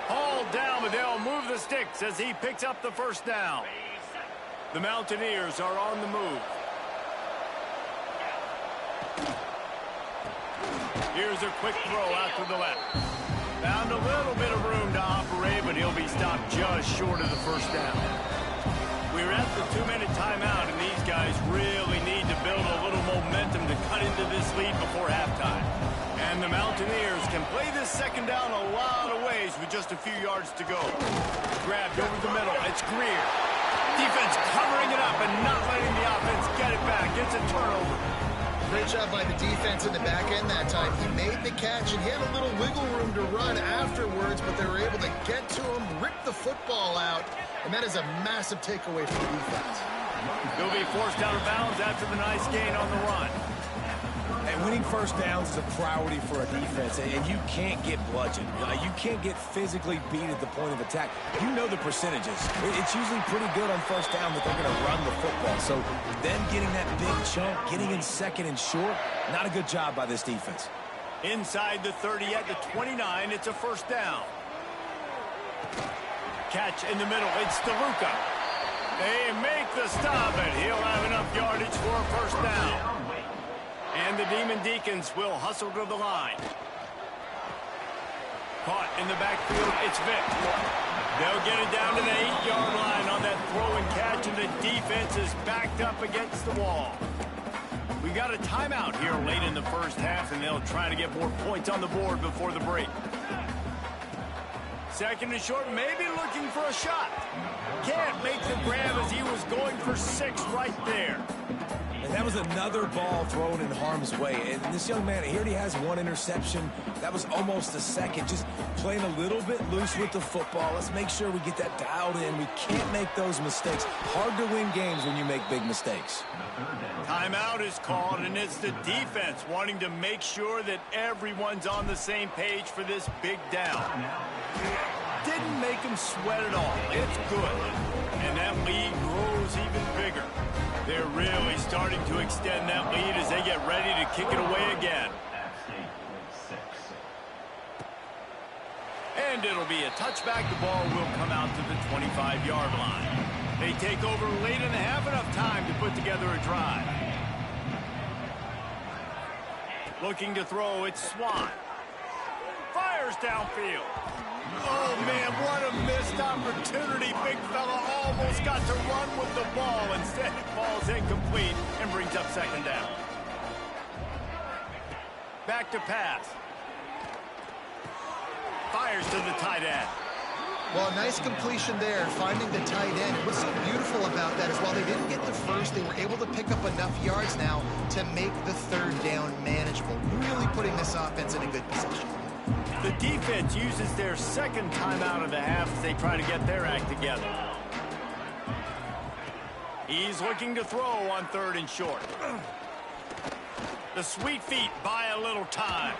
Hauled down, but they'll move the sticks as he picks up the 1st down. The Mountaineers are on the move. Here's a quick throw out to the left. Found a little bit of room to operate, but he'll be stopped just short of the 1st down. We're at the 2-minute timeout, and these guys really need to build a little momentum to cut into this lead before halftime. And the Mountaineers can play this 2nd down a lot of ways with just a few yards to go. Grabbed over the middle. It's Greer. Defense covering it up and not letting the offense get it back. It's a turnover. Great job by the defense in the back end that time. He made the catch, and he had a little wiggle room to run afterwards, but they were able to get to him, rip the football out, and that is a massive takeaway for the defense. He'll be forced out of bounds after the nice gain on the run. And winning 1st downs is a priority for a defense, and you can't get bludgeoned. You can't get physically beat at the point of attack. You know the percentages. It's usually pretty good on 1st down that they're going to run the football. So them getting that big chunk, getting in 2nd and short, not a good job by this defense. Inside the 30 at the 29, it's a 1st down. Catch in the middle, it's DeLuca. They make the stop, and he'll have enough yardage for a 1st down. And the Deacons will hustle to the line. Caught in the backfield, it's Vick. They'll get it down to the 8-yard line on that throw and catch, and the defense is backed up against the wall. We got a timeout here late in the first half, and they'll try to get more points on the board before the break. Second and short, maybe looking for a shot. Can't make the grab as he was going for 6 right there. And that was another ball thrown in harm's way. And this young man, he already has 1 interception. That was almost a second. Just playing a little bit loose with the football. Let's make sure we get that dialed in. We can't make those mistakes. Hard to win games when you make big mistakes. Timeout is called, and it's the defense wanting to make sure that everyone's on the same page for this big down. Didn't make him sweat at all. It's good. And that lead grows even bigger. They're really starting to extend that lead as they get ready to kick it away again. And it'll be a touchback. The ball will come out to the 25-yard line. They take over late in the half, enough time to put together a drive. Looking to throw, it's Swan. Fires downfield. Oh, man, what a missed opportunity. Big fella almost got to run with the ball. Instead, it falls incomplete and brings up second down. Back to pass. Fires to the tight end. Well, a nice completion there, finding the tight end. What's so beautiful about that is while they didn't get the first, they were able to pick up enough yards now to make the third down manageable. Really putting this offense in a good position. The defense uses their second timeout of the half as they try to get their act together. He's looking to throw on 3rd and short. The sweet feet buy a little time.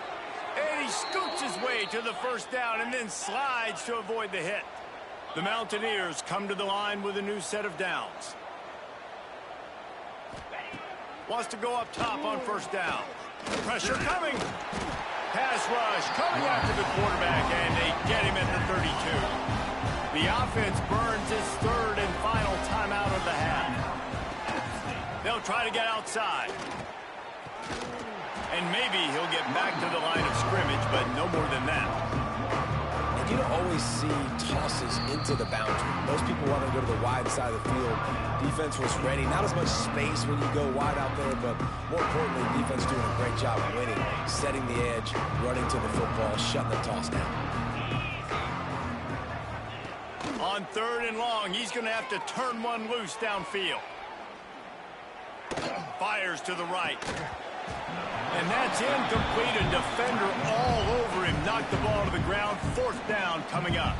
And he scoots his way to the first down and then slides to avoid the hit. The Mountaineers come to the line with a new set of downs. Wants to go up top on first down. Pressure coming. Pass rush coming after the quarterback, and they get him at the 32. The offense burns his 3rd and final timeout of the half. They'll try to get outside. And maybe he'll get back to the line of scrimmage, but no more than that. And you don't always see tosses into the boundary. Most people want to go to the wide side of the field. Defense was ready. Not as much space when you go wide out there, but more importantly, defense doing a great job of winning, setting the edge, running to the football, shutting the toss down. On 3rd and long, he's going to have to turn one loose downfield. Fires to the right. And that's incomplete. A defender all over him. Knocked the ball to the ground. 4th down coming up.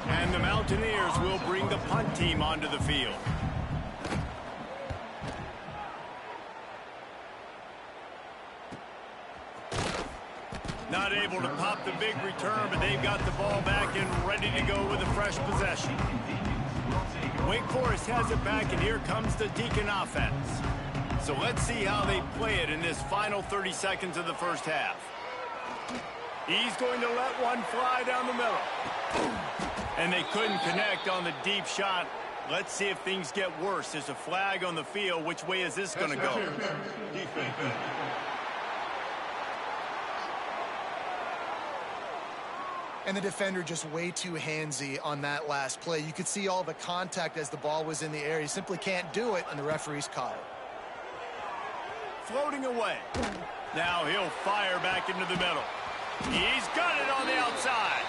And the Mountaineers will bring the punt team onto the field. Not able to pop the big return, but they've got the ball back and ready to go with a fresh possession. Wake Forest has it back, and here comes the Deacon offense. So let's see how they play it in this final 30 seconds of the first half. He's going to let one fly down the middle. And they couldn't connect on the deep shot. Let's see if things get worse. There's a flag on the field. Which way is this going to go? And the defender just way too handsy on that last play. You could see all the contact as the ball was in the air. He simply can't do it, and the referees caught it. Floating away. Now he'll fire back into the middle. He's got it on the outside.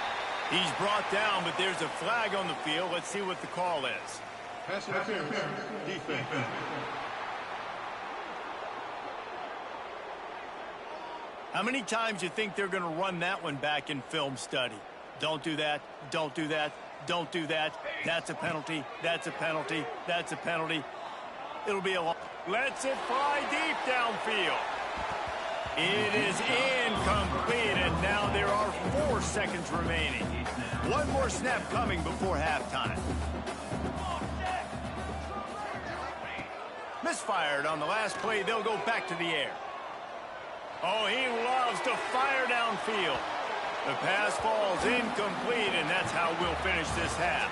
He's brought down, but there's a flag on the field. Let's see what the call is. Pass interference. Defense. How many times do you think they're going to run that one back in film study? Don't do that. Don't do that. Don't do that. That's a penalty. That's a penalty. That's a penalty. It'll be a long. Lets it fly deep downfield. It is incomplete, and now there are 4 seconds remaining. One more snap coming before halftime. Misfired on the last play. They'll go back to the air. Oh, he loves to fire downfield. The pass falls incomplete, and that's how we'll finish this half.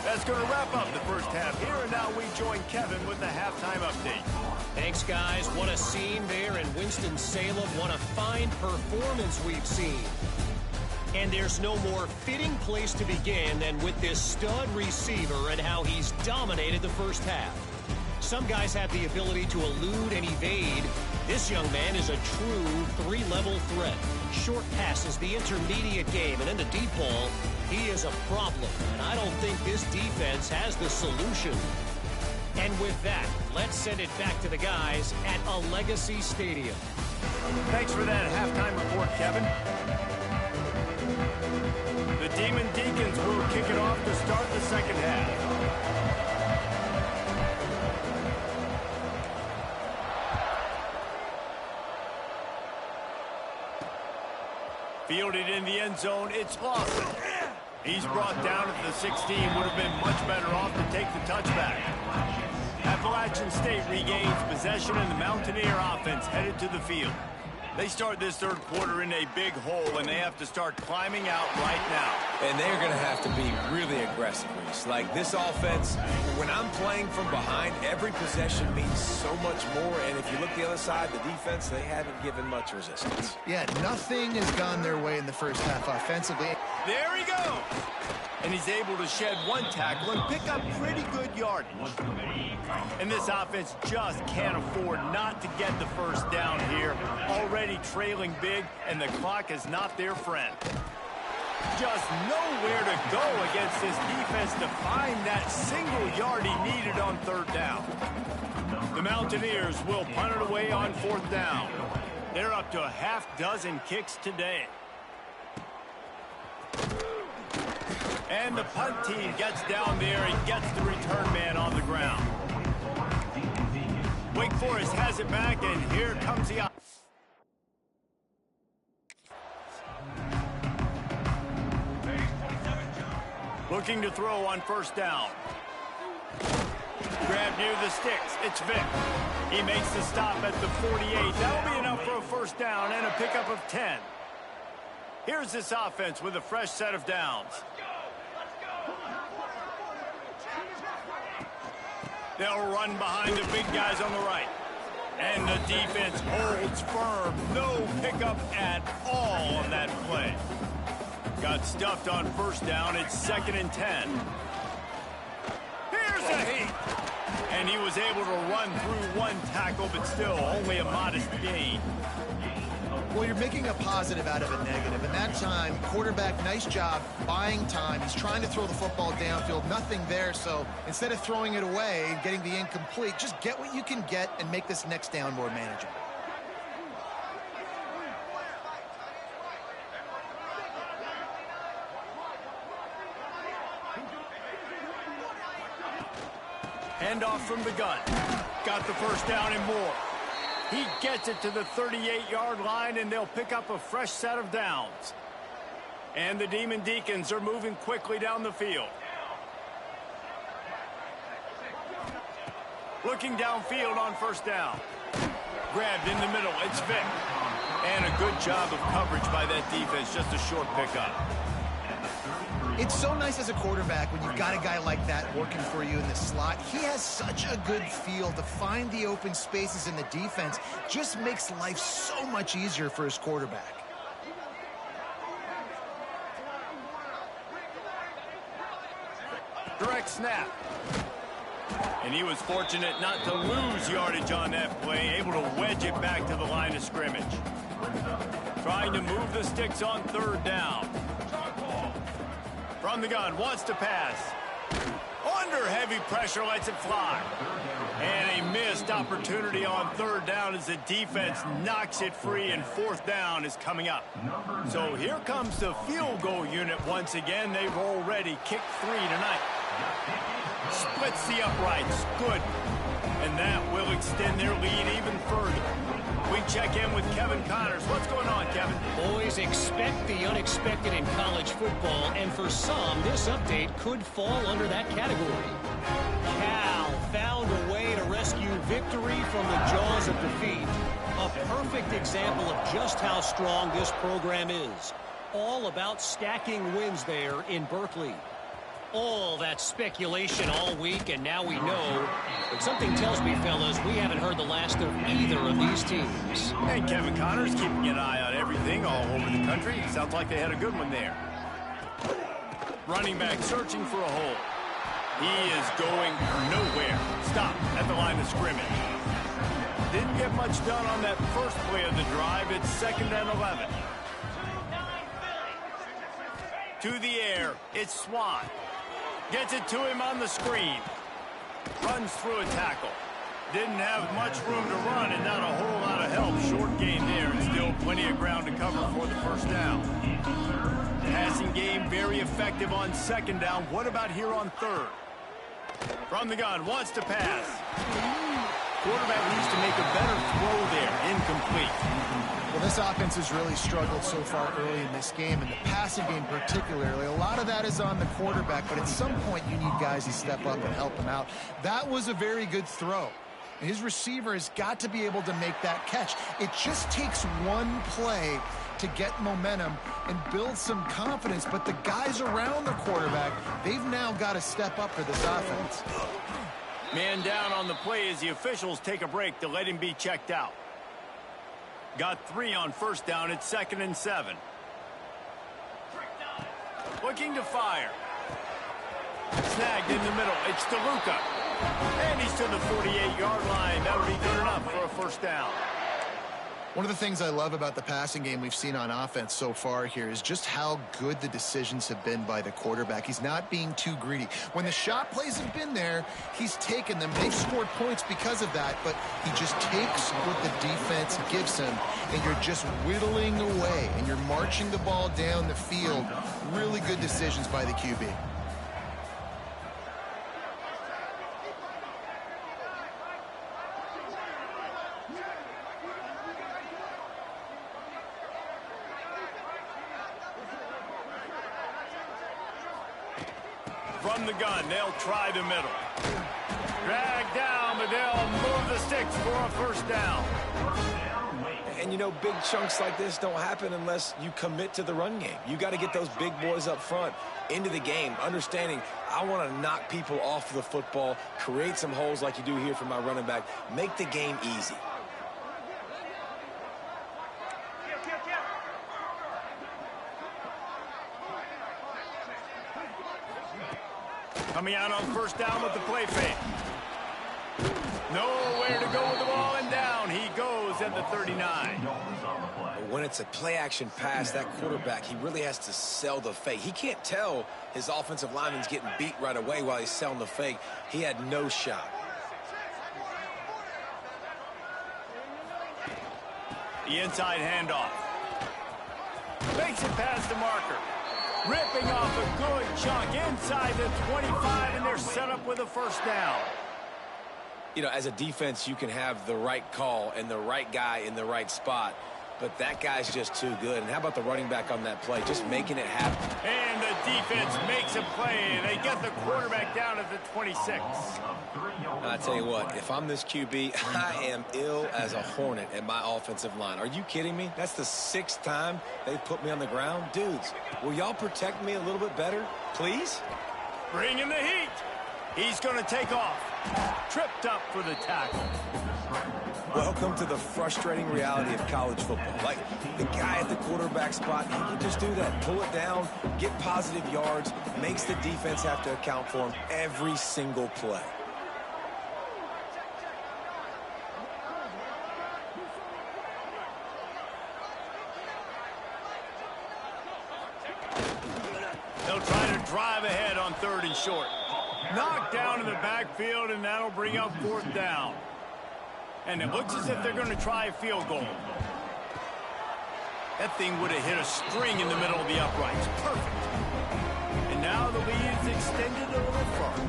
That's going to wrap up the first half here, and now we join Kevin with the halftime update. Thanks, guys. What a scene there in Winston-Salem. What a fine performance we've seen. And there's no more fitting place to begin than with this stud receiver and how he's dominated the first half. Some guys have the ability to elude and evade. This young man is a true three-level threat. Short passes, the intermediate game, and in the deep ball, he is a problem. And I don't think this defense has the solution. And with that, let's send it back to the guys at a Legacy Stadium. Thanks for that halftime report, Kevin. The Deacons will kick it off to start the second half. Fielded in the end zone, it's Lawson. He's brought down at the 16, would have been much better off to take the touchback. Appalachian State regains possession and the Mountaineer offense headed to the field. They start this third quarter in a big hole, and they have to start climbing out right now. And they're going to have to be really aggressive, Reese. Like this offense, when I'm playing from behind, every possession means so much more. And if you look the other side, the defense, they haven't given much resistance. Yeah, nothing has gone their way in the first half offensively. There he goes. And he's able to shed one tackle and pick up pretty good yardage. And this offense just can't afford not to get the first down here. Already trailing big, and the clock is not their friend. Just nowhere to go against this defense to find that single yard he needed on third down. The Mountaineers will punt it away on fourth down. They're up to a half dozen kicks today. And the punt team gets down there and gets the return man on the ground. Wake Forest has it back, and here comes the... Looking to throw on first down. Grab near the sticks. It's Vick. He makes the stop at the 48. That'll be enough for a first down and a pickup of 10. Here's this offense with a fresh set of downs. They'll run behind the big guys on the right. And the defense holds firm. No pickup at all on that play. Got stuffed on first down. It's 2nd and 10. Here's a heat. And he was able to run through one tackle, but still only a modest gain. Well, you're making a positive out of a negative. And that time, quarterback, nice job buying time. He's trying to throw the football downfield. Nothing there. So instead of throwing it away and getting the incomplete, just get what you can get and make this next down more manageable. Handoff from the gun. Got the first down and more. He gets it to the 38-yard line, and they'll pick up a fresh set of downs. And the Deacons are moving quickly down the field. Looking downfield on first down. Grabbed in the middle. It's Vick. And a good job of coverage by that defense. Just a short pickup. It's so nice as a quarterback when you've got a guy like that working for you in the slot. He has such a good feel to find the open spaces in the defense. Just makes life so much easier for his quarterback. Direct snap. And he was fortunate not to lose yardage on that play, able to wedge it back to the line of scrimmage. Trying to move the sticks on third down. From the gun, wants to pass. Under heavy pressure, lets it fly. And a missed opportunity on third down as the defense knocks it free, and fourth down is coming up. So here comes the field goal unit once again. They've already kicked 3 tonight. Splits the uprights. Good. And that will extend their lead even further. We check in with Kevin Connors. What's going on, Kevin? Boys, expect the unexpected in college football, and for some, this update could fall under that category. Cal found a way to rescue victory from the jaws of defeat. A perfect example of just how strong this program is. All about stacking wins there in Berkeley. All that speculation all week, and now we know. But something tells me, fellas, we haven't heard the last of either of these teams. And Kevin Connors keeping an eye on everything. everything all over the country. Sounds like they had a good one there. Running back searching for a hole. He is going nowhere. Stop at the line of scrimmage. Didn't get much done on that first play of the drive. It's 2nd and 11. To the air. It's Swan. Gets it to him on the screen. Runs through a tackle. Didn't have much room to run and not a whole lot of help. Short gain there and still plenty of ground to cover for the first down. Passing game very effective on 2nd down. What about here on 3rd? From the gun, wants to pass. Quarterback needs to make a better throw there. Incomplete. Well, this offense has really struggled so far early in this game, and the passing game particularly. A lot of that is on the quarterback, but at some point you need guys to step up and help him out. That was a very good throw. His receiver has got to be able to make that catch. It just takes one play to get momentum and build some confidence, but the guys around the quarterback, they've now got to step up for this offense. Man down on the play as the officials take a break to let him be checked out. Got 3 on 1st down. It's 2nd and 7. Looking to fire. Snagged in the middle. It's DeLuca. And he's to the 48-yard line. That would be good enough for a 1st down. One of the things I love about the passing game we've seen on offense so far here is just how good the decisions have been by the quarterback. He's not being too greedy. When the shot plays have been there, he's taken them. They've scored points because of that, but he just takes what the defense gives him, and you're just whittling away, and you're marching the ball down the field. Really good decisions by the QB. From the gun, they'll try the middle. Drag down, but they'll move the sticks for a 1st down. And, you know, big chunks like this don't happen unless you commit to the run game. You got to get those big boys up front into the game, understanding I want to knock people off the football, create some holes like you do here for my running back, make the game easy. Coming out on 1st down with the play fake. Nowhere to go with the ball, and down he goes at the 39. When it's a play-action pass, that quarterback, he really has to sell the fake. He can't tell his offensive lineman's getting beat right away while he's selling the fake. He had no shot. The inside handoff. Makes it past the marker. Ripping off a good chunk inside the 25, and they're set up with a 1st down. You know, as a defense, you can have the right call and the right guy in the right spot, but that guy's just too good. And how about the running back on that play, just making it happen? And the defense makes a play. They get the quarterback down at the 26. I tell you what, if I'm this QB, I am ill as a hornet at my offensive line. Are you kidding me? That's the 6th time they've put me on the ground. Dudes, will y'all protect me a little bit better, please? Bring in the heat. He's going to take off. Tripped up for the tackle. Welcome to the frustrating reality of college football. Like, the guy at the quarterback spot, he can just do that. Pull it down, get positive yards, makes the defense have to account for him every single play. They'll try to drive ahead on 3rd and short. Knocked down in the backfield, and that'll bring up 4th down. And it looks as if they're going to try a field goal. That thing would have hit a string in the middle of the uprights. Perfect. And now the lead is extended a little further.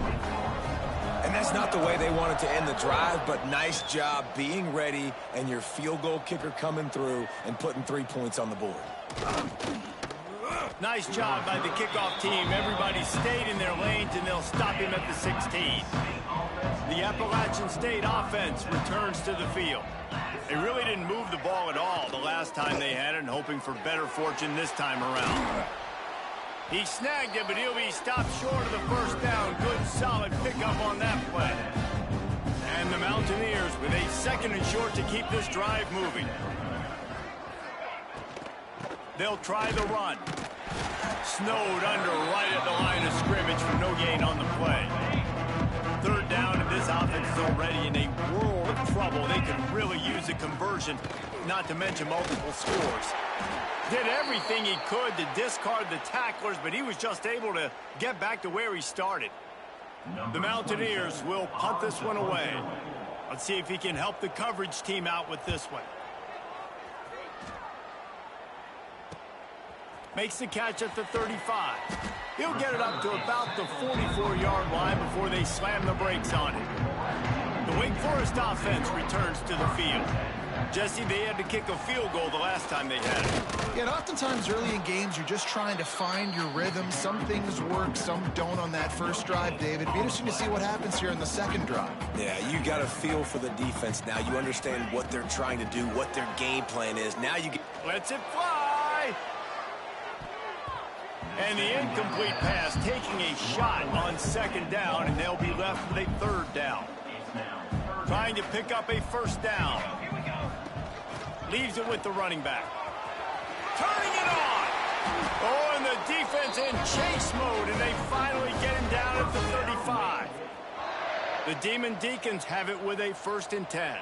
And that's not the way they wanted to end the drive, but nice job being ready and your field goal kicker coming through and putting 3 points on the board. Nice job by the kickoff team. Everybody stayed in their lanes, and they'll stop him at the 16. The Appalachian State offense returns to the field. They really didn't move the ball at all the last time they had it, and hoping for better fortune this time around. He snagged it, but he'll be stopped short of the 1st down. Good, solid pickup on that play. And the Mountaineers with a 2nd and short to keep this drive moving. They'll try the run. Snowed under right at the line of scrimmage for no gain on the play. Third down, and this offense is already in a world of trouble. They could really use a conversion, not to mention multiple scores. Did everything he could to discard the tacklers, but he was just able to get back to where he started. The Mountaineers will punt this one away. Let's see if he can help the coverage team out with this one. Makes the catch at the 35. He'll get it up to about the 44-yard line before they slam the brakes on it. The Wake Forest offense returns to the field. Jesse, they had to kick a field goal the last time they had it. Yeah, and oftentimes early in games, you're just trying to find your rhythm. Some things work, some don't on that first drive, David. Be interesting to see what happens here in the second drive. Yeah, you got a feel for the defense now. You understand what they're trying to do, what their game plan is. Now you get... Lets it fly! And the incomplete pass taking a shot on second down, and they'll be left with a third down. Trying to pick up a first down. Leaves it with the running back. Turning it on! Oh, and the defense in chase mode, and they finally get him down at the 35. The Demon Deacons have it with a 1st and 10.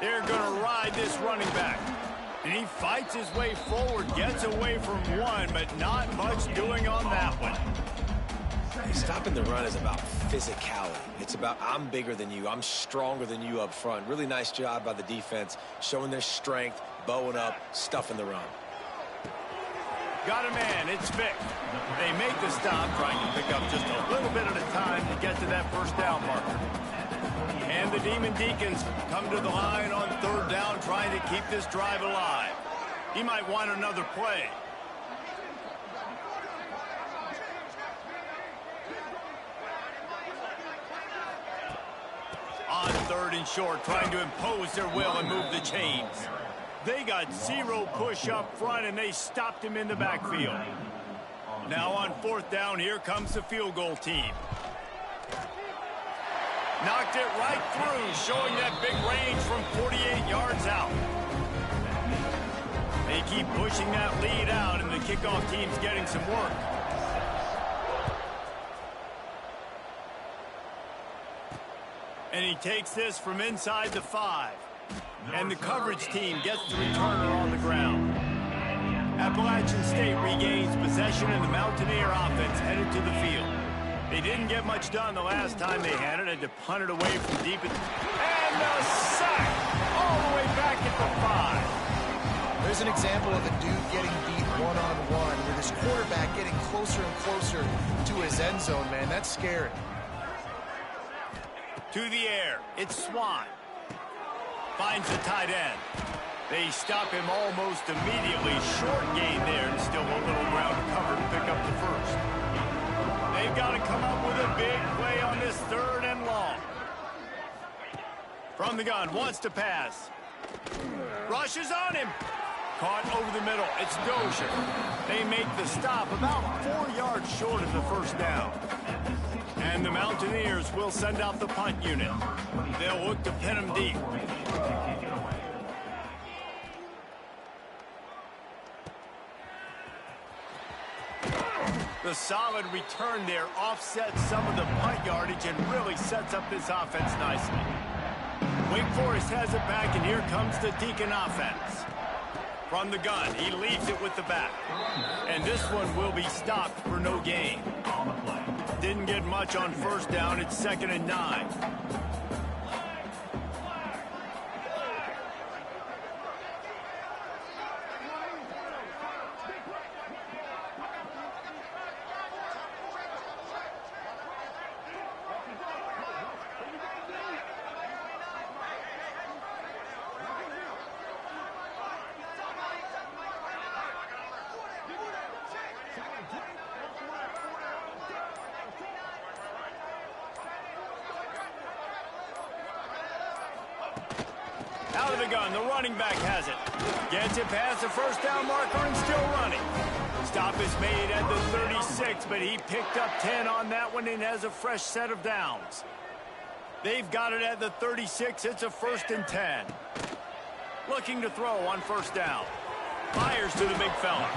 They're going to ride this running back. And he fights his way forward, gets away from one, but not much doing on that one. Stopping the run is about physicality. It's about I'm bigger than you, I'm stronger than you up front. Really nice job by the defense, showing their strength, bowing up, stuffing the run. Got a man, it's Vic. They make the stop, trying to pick up just a little bit at a time to get to that first down marker. And the Demon Deacons come to the line on third down, trying to keep this drive alive. He might want another play. On third and short, trying to impose their will and move the chains. They got zero push up front, and they stopped him in the backfield. Now on fourth down, here comes the field goal team. Knocked it right through, showing that big range from 48 yards out. They keep pushing that lead out, and the kickoff team's getting some work. And he takes this from inside the 5. And the coverage team gets the returner on the ground. Appalachian State regains possession, and the Mountaineer offense headed to the field. They didn't get much done the last time they had it, and to punt it away from deep. And a sack all the way back at the 5. There's an example of a dude getting beat one-on-one with his quarterback getting closer and closer to his end zone, man. That's scary. To the air, it's Swan. Finds the tight end. They stop him almost immediately. Short gain there, and still a little ground to cover to pick up the first. They've got to come up with a big play on this third and long. From the gun, wants to pass. Rushes on him. Caught over the middle. It's Dozier. They make the stop about 4 yards short of the first down. And the Mountaineers will send out the punt unit. They'll look to pin him deep. The solid return there offsets some of the punt yardage and really sets up this offense nicely. Wake Forest has it back, and here comes the Deacon offense. From the gun, he leaves it with the back. And this one will be stopped for no gain. Didn't get much on first down. It's 2nd and 9. out of the gun. The running back has it. Gets it past the first down marker and still running. Stop is made at the 36, but he picked up 10 on that one and has a fresh set of downs. They've got it at the 36. It's a 1st and 10. Looking to throw on first down. Fires to the big fella.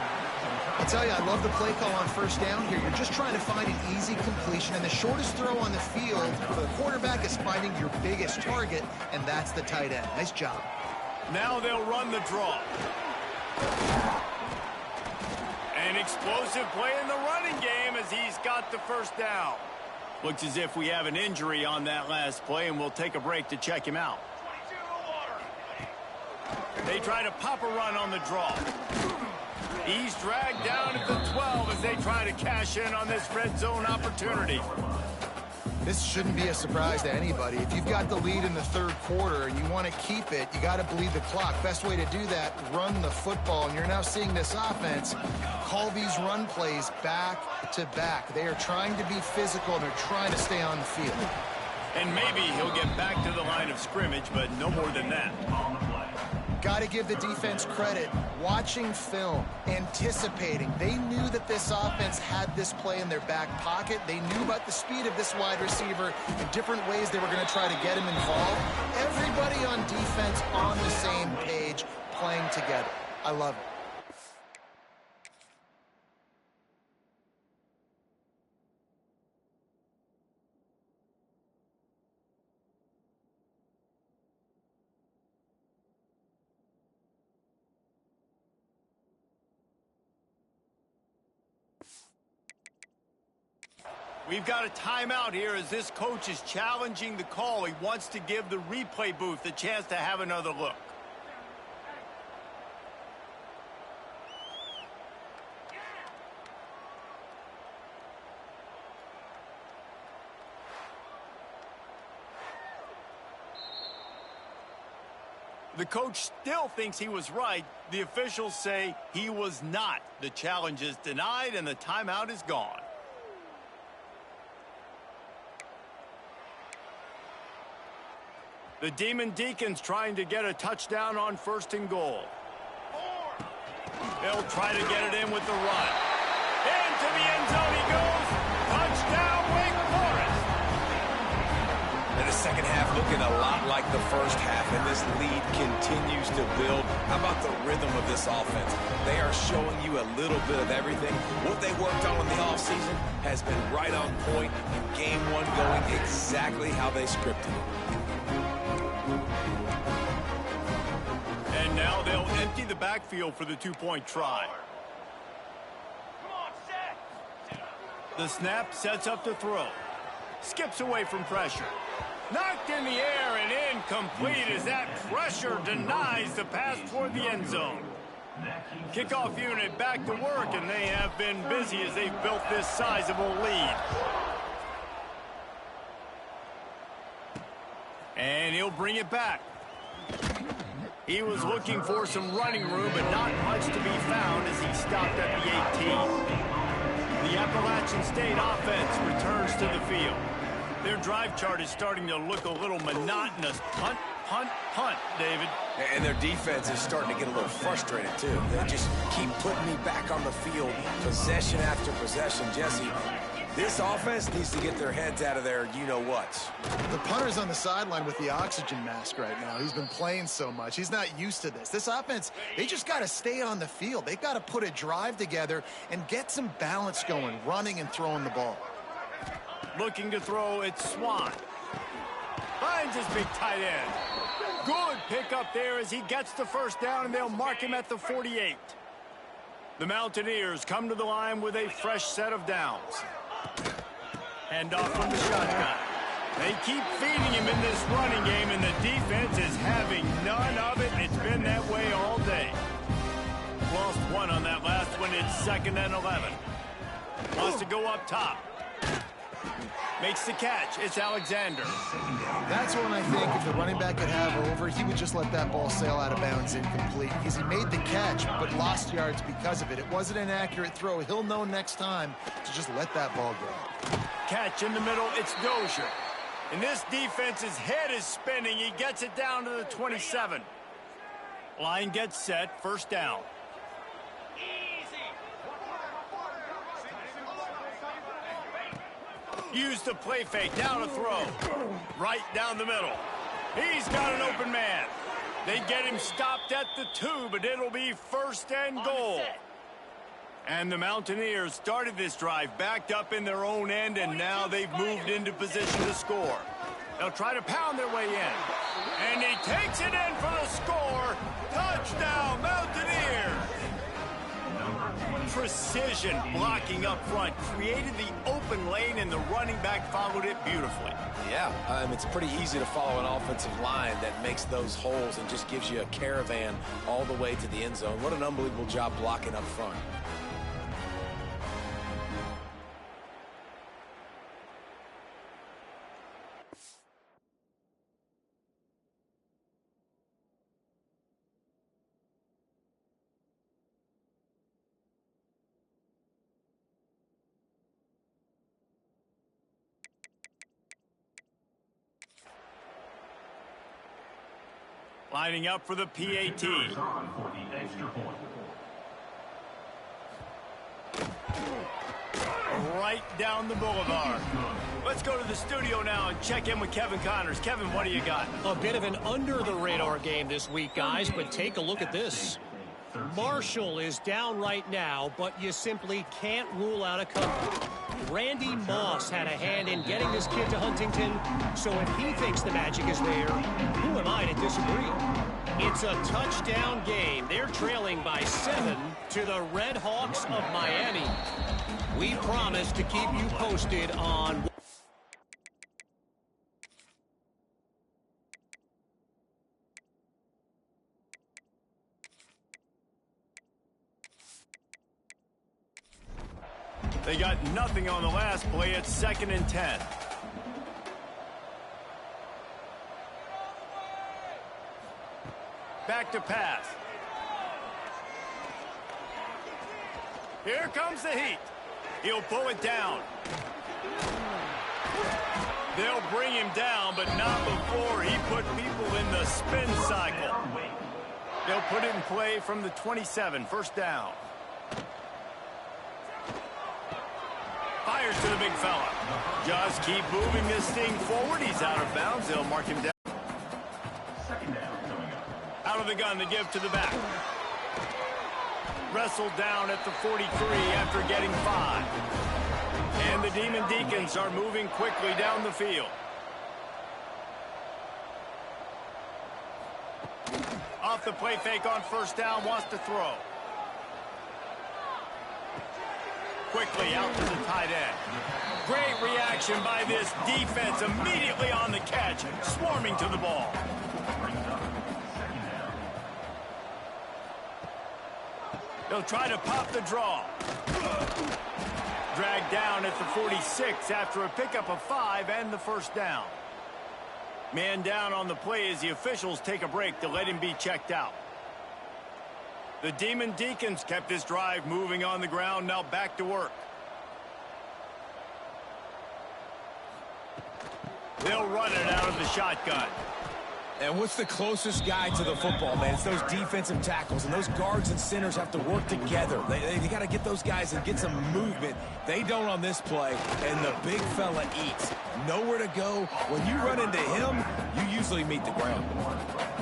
I'll tell you, I love the play call on first down here. You're just trying to find an easy completion, and the shortest throw on the field for the quarterback is finding your biggest target, and that's the tight end. Nice job. Now they'll run the draw. An explosive play in the running game as he's got the first down. Looks as if we have an injury on that last play, and we'll take a break to check him out. They try to pop a run on the draw. He's dragged down at the 12 as they try to cash in on this red zone opportunity. This shouldn't be a surprise to anybody. If you've got the lead in the 3rd quarter and you want to keep it, you got to bleed the clock. Best way to do that, run the football. And you're now seeing this offense call these run plays back to back. They are trying to be physical, and they're trying to stay on the field. And maybe he'll get back to the line of scrimmage, but no more than that. Got to give the defense credit. Watching film, anticipating. They knew that this offense had this play in their back pocket. They knew about the speed of this wide receiver and different ways they were going to try to get him involved. Everybody on defense on the same page, playing together. I love it. We've got a timeout here as this coach is challenging the call. He wants to give the replay booth a chance to have another look. The coach still thinks he was right. The officials say he was not. The challenge is denied and the timeout is gone. The Deacons trying to get a touchdown on 1st and goal. They'll try to get it in with the run. Into the end zone he goes. Touchdown, Wake Forest. And the second half looking a lot like the first half, and this lead continues to build. How about the rhythm of this offense? They are showing you a little bit of everything. What they worked on in the offseason has been right on point, and game 1 going exactly how they scripted it. And now they'll empty the backfield for the 2-point try. The snap sets up the throw. Skips away from pressure. Knocked in the air and incomplete as that pressure denies the pass toward the end zone. Kickoff unit back to work, and they have been busy as they've built this sizable lead. And he'll bring it back. He was looking for some running room, but not much to be found as he stopped at the 18. The Appalachian State offense returns to the field. Their drive chart is starting to look a little monotonous. Punt, punt, punt, David. And their defense is starting to get a little frustrated, too. They just keep putting me back on the field, possession after possession. Jesse, this offense needs to get their heads out of their you-know-whats. The punter's on the sideline with the oxygen mask right now. He's been playing so much. He's not used to this. This offense, they just got to stay on the field. They've got to put a drive together and get some balance going, running and throwing the ball. Looking to throw, it's Swan. Finds his big tight end. Good pickup there as he gets the first down, and they'll mark him at the 48. The Mountaineers come to the line with a fresh set of downs. Hand off from the shotgun. They keep feeding him in this running game, and the defense is having none of it. It's been that way all day. Lost one on that last one. It's 2nd and 11. Wants to go up top. Makes the catch. It's Alexander. That's one I think if the running back could have over, he would just let that ball sail out of bounds incomplete because he made the catch but lost yards because of it. It wasn't an accurate throw. He'll know next time to just let that ball go. Catch in the middle. It's Dozier. And this defense's head is spinning. He gets it down to the 27. Line gets set, first down. Use the play fake, down to throw. Right down the middle. He's got an open man. They get him stopped at the 2, but it'll be first and goal. And the Mountaineers started this drive backed up in their own end, and now they've moved into position to score. They'll try to pound their way in. And he takes it in for the score. Touchdown, Mountaineers! Precision blocking up front created the open lane, and the running back followed it beautifully. Yeah, it's pretty easy to follow an offensive line that makes those holes and just gives you a caravan all the way to the end zone. What an unbelievable job blocking up front. Lining up for the PAT. Right down the boulevard. Let's go to the studio now and check in with Kevin Connors. Kevin, what do you got? A bit of an under-the-radar game this week, guys, but take a look at this. Marshall is down right now, but you simply can't rule out a comeback. Randy Moss had a hand in getting this kid to Huntington, so if he thinks the magic is there, who am I to disagree? It's a touchdown game. They're trailing by 7 to the Red Hawks of Miami. We promise to keep you posted on... They got nothing on the last play. It's 2nd and 10. Back to pass. Here comes the heat. He'll pull it down. They'll bring him down, but not before he put people in the spin cycle. They'll put it in play from the 27, first down. Fires to the big fella. Just keep moving this thing forward. He's out of bounds. They'll mark him down. Out of the gun to give to the back. Wrestled down at the 43 after getting 5. And the Demon Deacons are moving quickly down the field. Off the play fake on first down, wants to throw. Quickly out to the tight end. Great reaction by this defense, immediately on the catch, swarming to the ball. They'll try to pop the draw. Dragged down at the 46 after a pickup of 5 and the first down. Man down on the play as the officials take a break to let him be checked out. The Demon Deacons kept this drive moving on the ground, now back to work. They'll run it out of the shotgun. And what's the closest guy to the football, man? It's those defensive tackles, and those guards and centers have to work together. They got to get those guys and get some movement. They don't on this play, and the big fella eats. Nowhere to go. When you run into him, you usually meet the ground.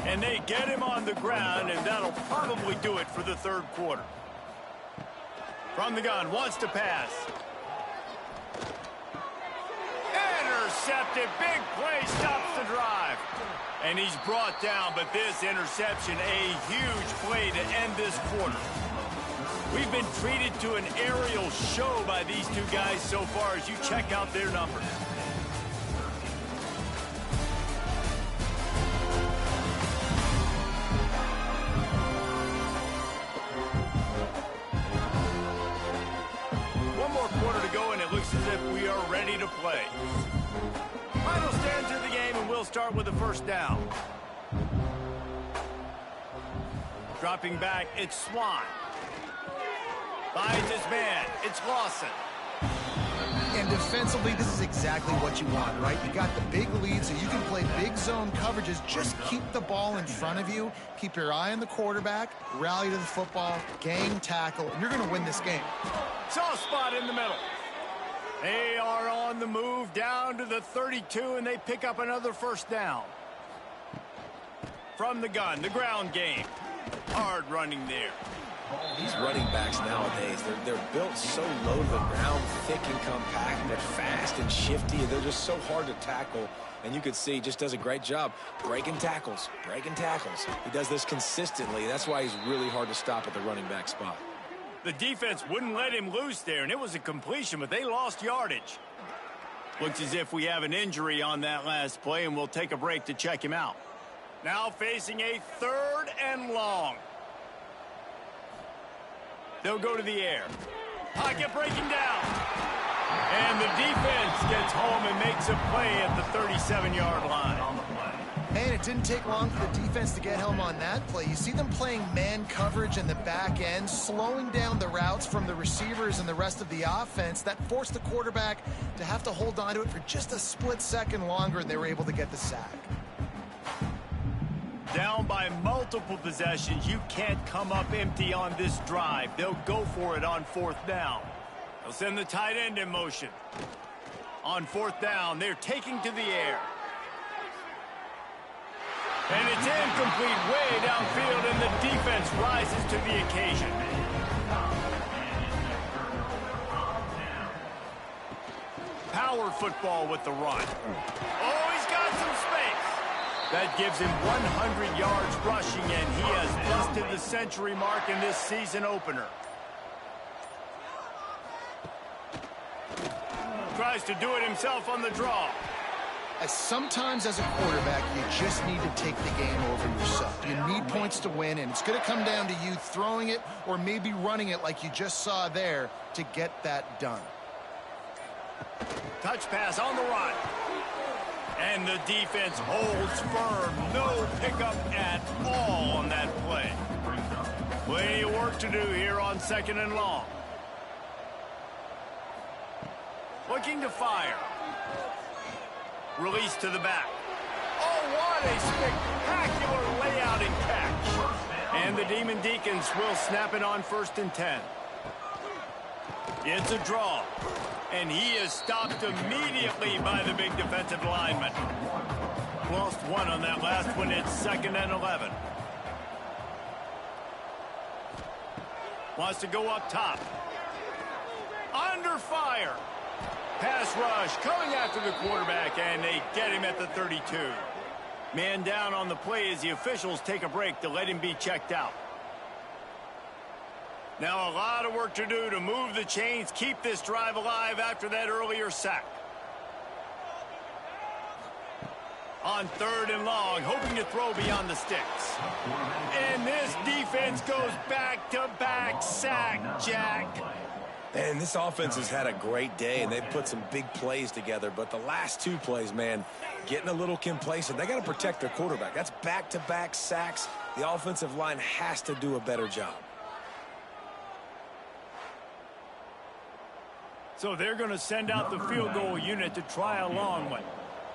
And they get him on the ground, and that'll probably do it for the third quarter. From the gun, wants to pass. Intercepted, big play, stops the drive. And he's brought down, but this interception, a huge play to end this quarter. We've been treated to an aerial show by these two guys so far as you check out their numbers. One more quarter to go, and it looks as if we are ready to play. Final stands of the game, and we'll start with the first down. Dropping back, it's Swan. Finds his man, it's Lawson. And defensively, this is exactly what you want, right? You got the big lead, so you can play big zone coverages. Just keep the ball in front of you. Keep your eye on the quarterback. Rally to the football. Gang tackle. And you're going to win this game. Soft spot in the middle. They are on the move down to the 32, and they pick up another first down. From the gun, the ground game. Hard running there. These running backs nowadays, they're built so low to the ground, thick and compact, but fast and shifty. They're just so hard to tackle. And you could see he just does a great job breaking tackles, He does this consistently. That's why he's really hard to stop at the running back spot. The defense wouldn't let him loose there, and it was a completion, but they lost yardage. Looks as if we have an injury on that last play, and we'll take a break to check him out. Now facing a 3rd and long. They'll go to the air. Pocket breaking down. And the defense gets home and makes a play at the 37-yard line. Man, it didn't take long for the defense to get home on that play. You see them playing man coverage in the back end, slowing down the routes from the receivers and the rest of the offense. That forced the quarterback to have to hold on to it for just a split second longer, and they were able to get the sack. Down by multiple possessions, you can't come up empty on this drive. They'll go for it on 4th down. They'll send the tight end in motion. On 4th down, they're taking to the air. And it's incomplete way downfield, and the defense rises to the occasion. Power football with the run. Oh, he's got some space. That gives him 100 yards rushing, and he has busted the century mark in this season opener. Tries to do it himself on the draw. Sometimes as a quarterback, you just need to take the game over yourself. You need points to win, and it's going to come down to you throwing it or maybe running it like you just saw there to get that done. Touch pass on the run. And the defense holds firm. No pickup at all on that play. Plenty of work to do here on 2nd and long. Looking to fire. Release to the back. Oh, what a spectacular layout and catch. And the Demon Deacons will snap it on 1st and 10. It's a draw. And he is stopped immediately by the big defensive lineman. Lost one on that last one. It's 2nd and 11. Wants to go up top. Under fire. Pass rush coming after the quarterback, and they get him at the 32. Man down on the play as the officials take a break to let him be checked out. Now a lot of work to do to move the chains, keep this drive alive after that earlier sack. On 3rd and long, hoping to throw beyond the sticks. And this defense goes back-to-back sack, Jack. And this offense has had a great day, and they've put some big plays together. But the last 2 plays, man, getting a little complacent. They got to protect their quarterback. That's back-to-back sacks. The offensive line has to do a better job. So they're going to send out the field goal unit to try a long one.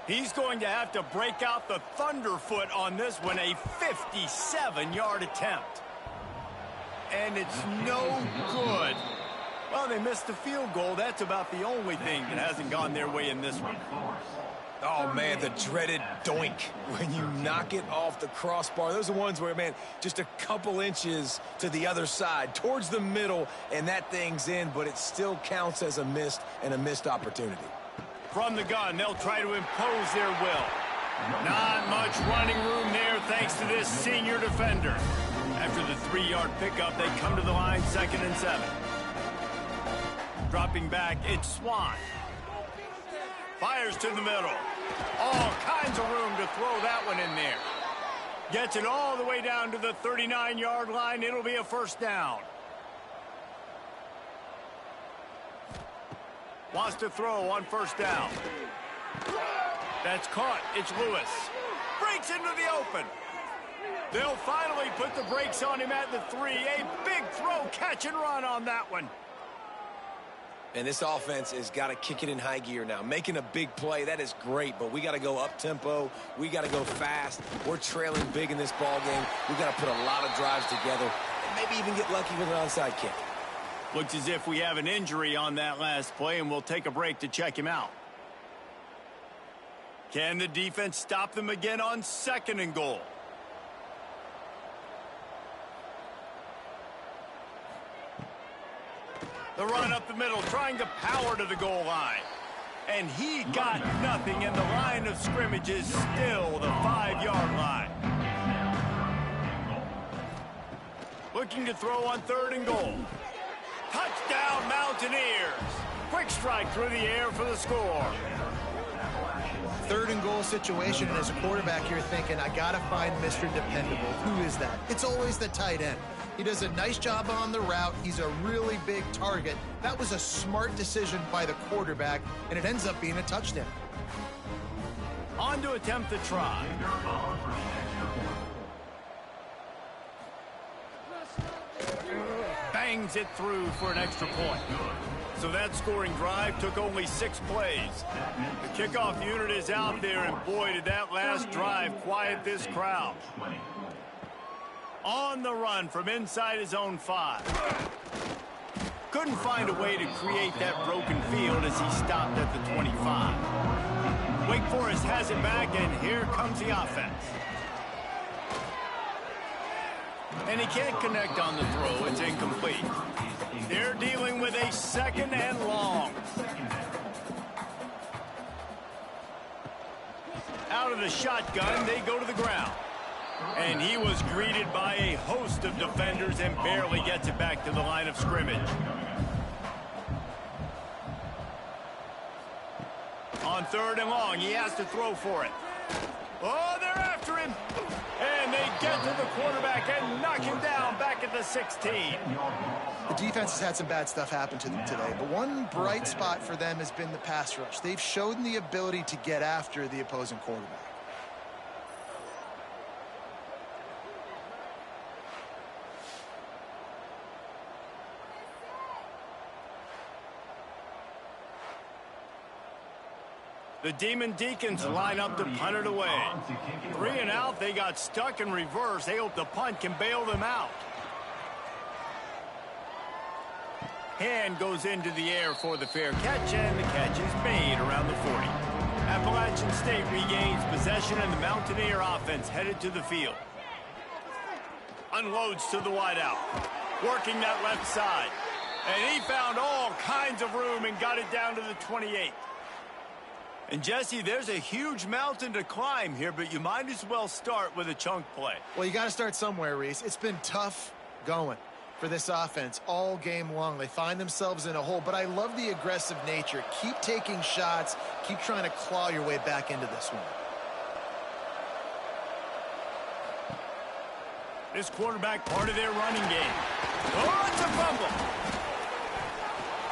He's going to have to break out the thunderfoot on this one, a 57-yard attempt. And it's no good. Well, they missed the field goal. That's about the only thing that hasn't gone their way in this one. Oh, man, the dreaded doink when you knock it off the crossbar. Those are ones where, man, just a couple inches to the other side, towards the middle, and that thing's in, but it still counts as a missed opportunity. From the gun, they'll try to impose their will. Not much running room there thanks to this senior defender. After the 3-yard pickup, they come to the line 2nd and 7. Dropping back, it's Swan. Fires to the middle. All kinds of room to throw that one in there. Gets it all the way down to the 39-yard line. It'll be a first down. Wants to throw on 1st down. That's caught. It's Lewis. Breaks into the open. They'll finally put the brakes on him at the 3. A big throw, catch and run on that one. And this offense has got to kick it in high gear now. Making a big play, that is great, but we got to go up-tempo. We got to go fast. We're trailing big in this ball game. We got to put a lot of drives together and maybe even get lucky with an onside kick. Looks as if we have an injury on that last play, and we'll take a break to check him out. Can the defense stop them again on 2nd and goal? The run up the middle, trying to power to the goal line. And he got nothing, and the line of scrimmage is still the 5-yard line. Looking to throw on 3rd and goal. Touchdown, Mountaineers. Quick strike through the air for the score. 3rd and goal situation, and as a quarterback, you're thinking, I got to find Mr. Dependable. Who is that? It's always the tight end. He does a nice job on the route. He's a really big target. That was a smart decision by the quarterback, and it ends up being a touchdown. On to attempt the try. Bangs it through for an extra point. So that scoring drive took only 6 plays. The kickoff unit is out there, and boy, did that last drive quiet this crowd. On the run from inside his own 5. Couldn't find a way to create that broken field as he stopped at the 25. Wake Forest has it back, and here comes the offense. And he can't connect on the throw. It's incomplete. They're dealing with a 2nd and long. Out of the shotgun, they go to the ground. And he was greeted by a host of defenders and barely gets it back to the line of scrimmage. On 3rd and long, he has to throw for it. Oh, they're after him. And they get to the quarterback and knock him down back at the 16. The defense has had some bad stuff happen to them today, but one bright spot for them has been the pass rush. They've shown the ability to get after the opposing quarterback. The Deacons line up to punt it away. 3 and out, they got stuck in reverse. They hope the punt can bail them out. Hand goes into the air for the fair catch, and the catch is made around the 40. Appalachian State regains possession, and the Mountaineer offense headed to the field. Unloads to the wideout. Working that left side. And he found all kinds of room and got it down to the 28. And, Jesse, there's a huge mountain to climb here, but you might as well start with a chunk play. Well, you got to start somewhere, Reese. It's been tough going for this offense all game long. They find themselves in a hole, but I love the aggressive nature. Keep taking shots. Keep trying to claw your way back into this one. This quarterback part of their running game. Oh, it's a fumble.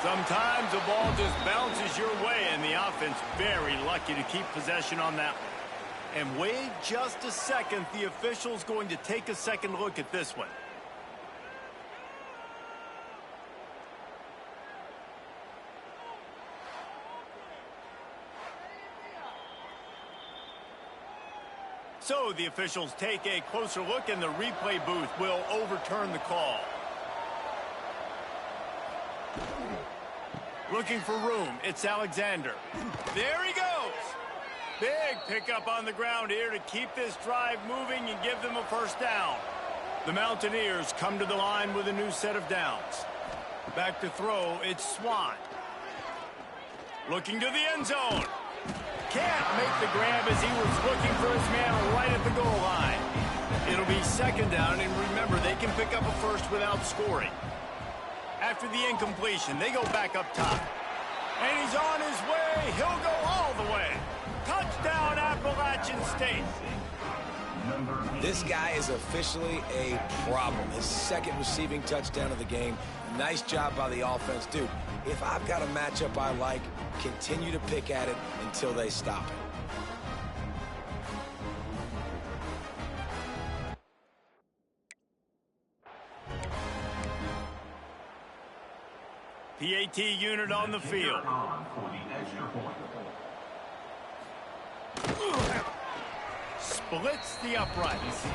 Sometimes the ball just bounces your way, and the offense very lucky to keep possession on that one. And wait just a second. The official's going to take a second look at this one. So the officials take a closer look, and the replay booth will overturn the call. Looking for room. It's Alexander. There he goes. Big pickup on the ground here to keep this drive moving and give them a first down. The Mountaineers come to the line with a new set of downs. Back to throw. It's Swan. Looking to the end zone. Can't make the grab as he was looking for his man right at the goal line. It'll be 2nd down, and remember, they can pick up a first without scoring. After the incompletion, they go back up top. And he's on his way. He'll go all the way. Touchdown, Appalachian State. This guy is officially a problem. His 2nd receiving touchdown of the game. Nice job by the offense. Dude, if I've got a matchup I like, continue to pick at it until they stop it. PAT unit on the field. Splits the uprights.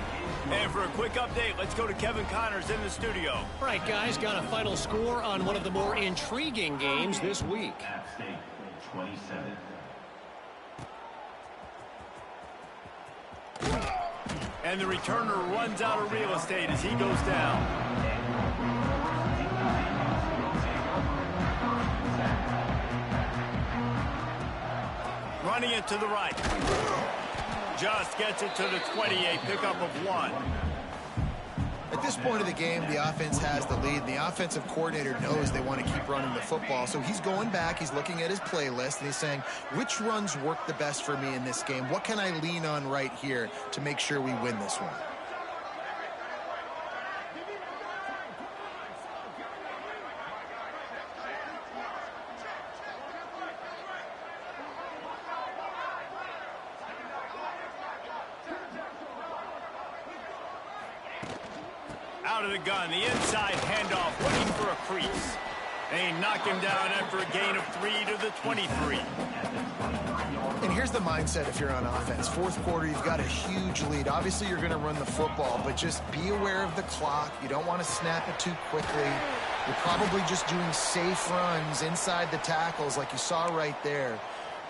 And for a quick update, let's go to Kevin Connors in the studio. All right, guys, got a final score on one of the more intriguing games this week. App State, 27. And the returner runs out of real estate as he goes down. Running it to the right. Just gets it to the 28, pickup of 1. At this point of the game, the offense has the lead. The offensive coordinator knows they want to keep running the football. So he's going back, he's looking at his playlist, and he's saying, which runs work the best for me in this game? What can I lean on right here to make sure we win this one? Out of the gun, the inside handoff, looking for a crease. They knock him down after a gain of 3 to the 23. And here's the mindset if you're on offense. Fourth quarter, you've got a huge lead. Obviously, you're going to run the football, but just be aware of the clock. You don't want to snap it too quickly. You're probably just doing safe runs inside the tackles like you saw right there.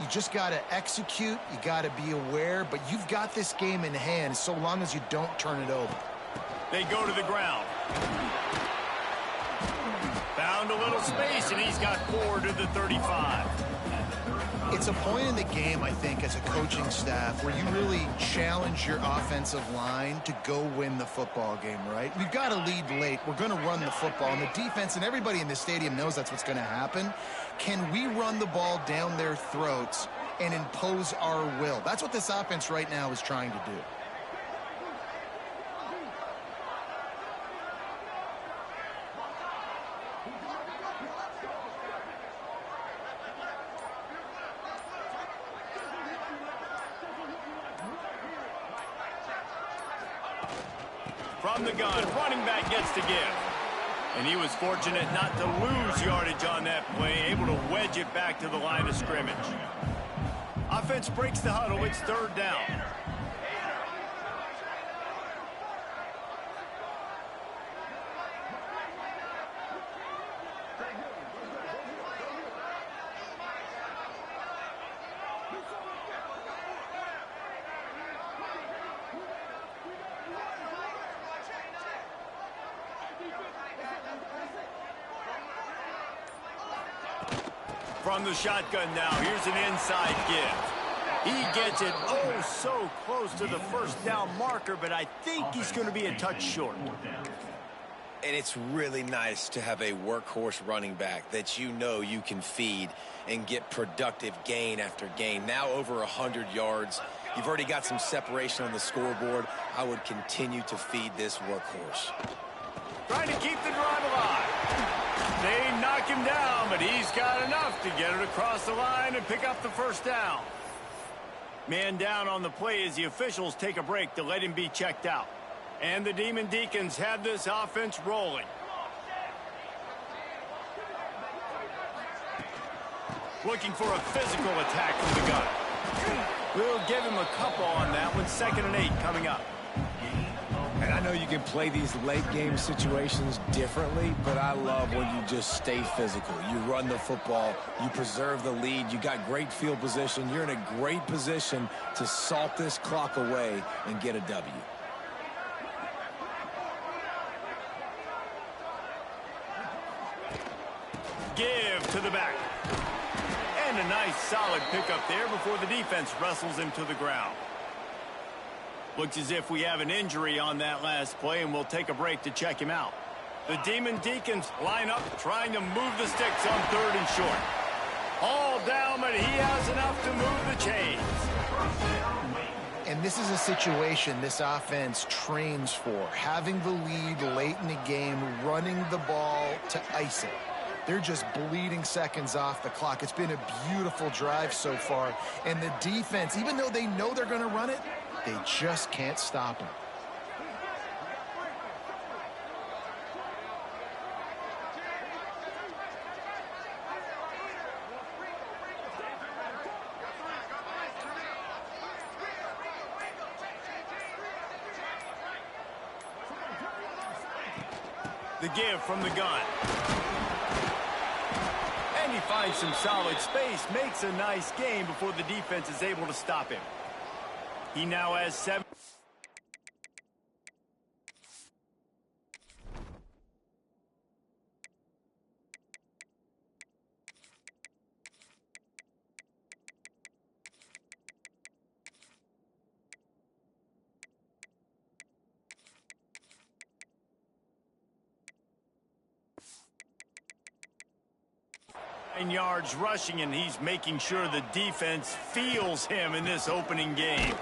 You just got to execute. You got to be aware, but you've got this game in hand so long as you don't turn it over. They go to the ground. Found a little space, and he's got 4 to the 35. It's a point in the game, I think, as a coaching staff where you really challenge your offensive line to go win the football game, right? We've got to lead late. We're going to run the football. And the defense and everybody in the stadium knows that's what's going to happen. Can we run the ball down their throats and impose our will? That's what this offense right now is trying to do. From the gun, running back gets to give. And he was fortunate not to lose yardage on that play, able to wedge it back to the line of scrimmage. Offense breaks the huddle, it's 3rd down. From the shotgun now, here's an inside give. He gets it oh so close to the first down marker, but I think he's going to be a touch short. And it's really nice to have a workhorse running back that you know you can feed and get productive gain after gain. Now over 100 yards. You've already got some separation on the scoreboard. I would continue to feed this workhorse. Trying to keep the drive alive. They knock him down, but he's got enough to get it across the line and pick up the first down. Man down on the play as the officials take a break to let him be checked out. And the Demon Deacons have this offense rolling. Looking for a physical attack from the gun. We'll give him a couple on that one. 2nd and 8 coming up. And I know you can play these late game situations differently, but I love when you just stay physical. You run the football, you preserve the lead, you got great field position, you're in a great position to salt this clock away and get a W. Give to the back. And a nice solid pickup there before the defense wrestles him to the ground. Looks as if we have an injury on that last play, and we'll take a break to check him out. The Demon Deacons line up, trying to move the sticks on 3rd and short. All down, but he has enough to move the chains. And this is a situation this offense trains for. Having the lead late in the game, running the ball to ice it. They're just bleeding seconds off the clock. It's been a beautiful drive so far. And the defense, even though they know they're going to run it, they just can't stop him. The give from the gun. And he finds some solid space, makes a nice gain before the defense is able to stop him. He now has 7. Yards rushing, and he's making sure the defense feels him in this opening game.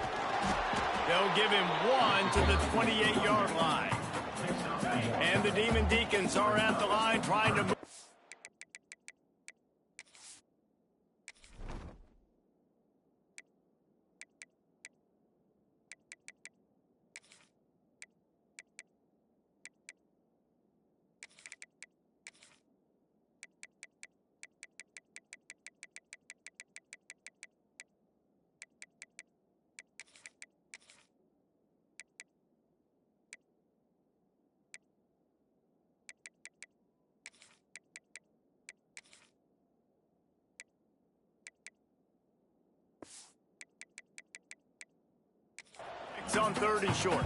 They'll give him 1 to the 28-yard line. And the Deacons are at the line trying to move. It's on 3rd and short.